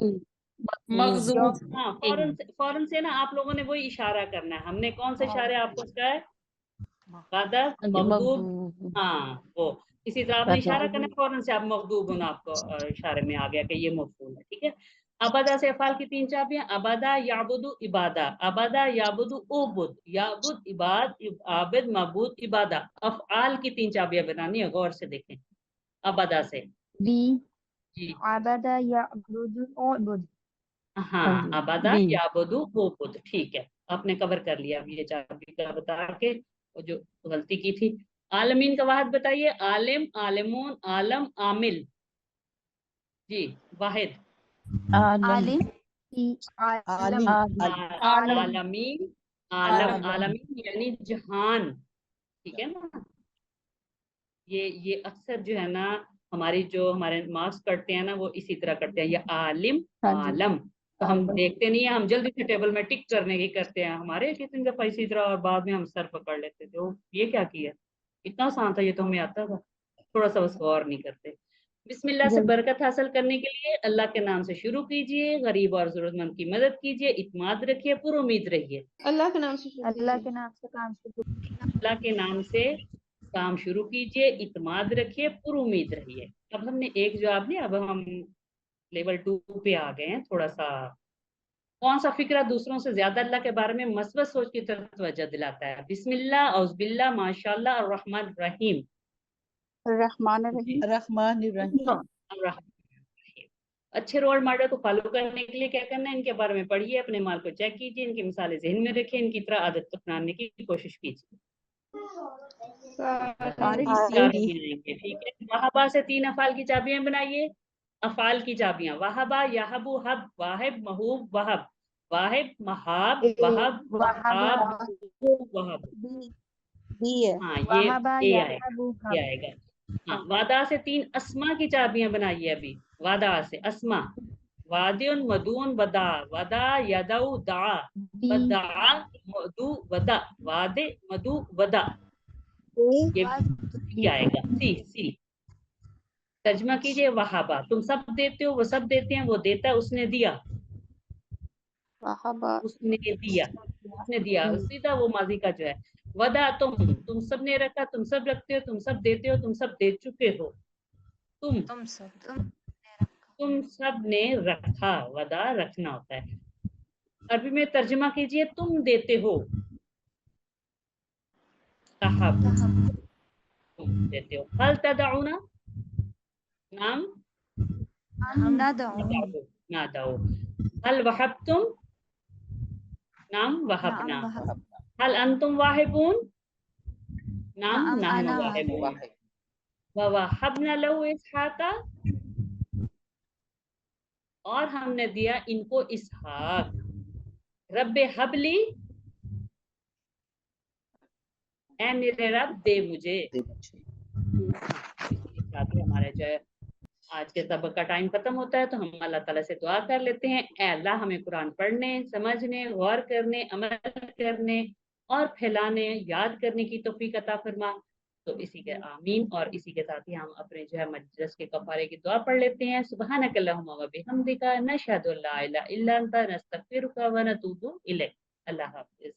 S5: मखदूब।
S1: हाँ फौरन से ना आप लोगों ने वही इशारा करना है। हमने कौन सा इशारे आपको सिखाया है? गदब मगदूब, हाँ वो इसी तरह आपने इशारा करना है, फौरन से आप मगदूब होना आपको इशारे में आ गया कि ये मफूल है, ठीक है। अबदा से अफाल की 3 चाबियां, अबदा याबुदु इबादा, अबदा याबुदु उबुद, याबुद इबाद, आबिद मबूद इबादा। अफआल की 3 चाबियां बनानी है, गौर से देखें। अबदा से
S2: बी
S1: जी
S2: आबदा याबुदु उबुद,
S1: हाँ
S3: हाँ जी,
S1: आबादा
S3: बी।
S1: याबुदु वो बुद, ठीक है, आपने कवर कर लिया अब ये चाबी का बता के, वो जो गलती की थी। आलमीन का वाहिद बताइए, आलिम, आलिमून, आलम, आमिल। जी वाहिद।
S3: आलम,
S2: आलिम,
S5: आलिम,
S3: आलम,
S1: आलमीन, आलम,
S3: आलम,
S1: आलमीन यानी जहान, ठीक है ना। ये अक्सर जो है ना, हमारे मार्क्स कटते हैं ना, वो इसी तरह करते हैं, ये आलिम,
S3: हाँ जी,
S1: आलम। तो हम
S3: आलम,
S1: देखते नहीं है, हम जल्दी से टेबल में टिक करने की करते हैं, हमारे कितनी दफा इसी तरह, और बाद में हम सर पकड़ लेते थे, ओ ये क्या किया, इतना आसान था, ये तो हमें आता था, थोड़ा सा बस गौर नहीं करते। बिस्मिल्लाह से
S3: जल्दी,
S1: बरकत हासिल करने के लिए अल्लाह के नाम से शुरू कीजिए, गरीब और जरूरतमंद की मदद कीजिए, इत्मीद रखिए, पुरुमीद रहिए।
S7: अल्लाह के नाम से शुरू
S2: अल्लाह
S7: कीजिए।
S2: के नाम से काम शुरू
S1: अल्लाह के नाम से काम शुरू कीजिए, इत्मीद रखिए, पुरुमीद रहिए। अब हमने एक जवाब लिया, अब हम लेवल 2 पे आ गए हैं थोड़ा सा। कौन सा फिक्रा दूसरों से ज्यादा अल्लाह के बारे में मस्बत सोच की तरफ तवज्जो दिलाता है? बिस्मिल्लाह, औज़ुबिल्लाह, माशाअल्लाह और रहमान रहीम।
S6: रहमान
S1: जी
S6: रहीम।
S5: रहमान रहीम।
S1: रहीम। अच्छे रोल मॉडल को फॉलो करने के लिए क्या करना है? इनके बारे में पढ़िए, अपने माल को चेक कीजिए, इनकी मिसालें जहन में रखिए, इनकी तरह आदत अपनाने की कोशिश कीजिए।
S6: सारे
S1: चार
S6: इसी
S1: गिनाएंगे, ठीक है। वहाबा से 3 अफाल की चाबियां बनाइए। अफाल की चाबियां, वहाबा, याहबू, हब, वाहिब, महूब, वहब। वाहिब, महाब, वहब,
S2: वहाबा,
S1: वहाब, महूब, वहब।
S6: बी है।
S1: हाँ
S2: वहाबा
S1: ये आएगा,
S2: याहबू
S1: ये
S2: हब।
S1: आएगा। हाँ वादा से 3 अस्मा की चाबियां बनाइए अभी। वादा से अस्मा, वादियुन, मदून, वदा। वदा, यदऊ, दा।
S2: बी,
S1: वदा, मदू, वदा। वादे, मदू, वदा। ये सी आएगा, सी सी। तर्जमा कीजिए, वहाबा तुम सब देते हो, वो सब देते हैं, वो देता है, उसने दिया,
S6: वहाबा
S1: उसने दिया, उसने दिया, सीधा वो माजी का जो है। वदा तुम सब ने रखा, तुम सब रखते हो, तुम सब देते हो, तुम सब दे चुके हो। तुम सब ने रखा, वदा रखना होता है। अरबी में तर्जमा कीजिए, तुम देते हो। तहब, तुम देते हो। हल तदउना, नाम
S2: ना दो,
S1: बताओ, ना दो। हल वहबतुम, नाम वहबना।
S2: नाम वहब,
S1: हल अंतुम वाहिबून, नाम
S2: नाम
S1: नहनु
S2: आना
S1: वाहिबून।
S5: वाहिद।
S1: ववहबना लहू इसहाका, और हमने दिया इनको इसहाक। रब्बे हबली, ऐ मेरे रब दे मुझे।
S5: दे मुझे।
S1: इसी के साथ ही हमारा जो है आज के सबक का टाइम खत्म होता है, तो हम अल्लाह ताला से दुआ कर लेते हैं, ऐ अल्लाह हमें कुरान पढ़ने, समझने, गौर करने, अमल करने और फैलाने, याद करने की तौफीक अता फरमा। तो इसी के आमीन। और इसी के साथ ही हम अपने जो है मजलिस के कफारे की दुआ पढ़ लेते हैं। सुब्हानक अल्लाहुम्मा व बिहम्दिका, नशहदु अल्ला इलाहा इल्ला अंता, नस्तगफिरुका व नतूबु इलैक। अल्लाह हाफिज।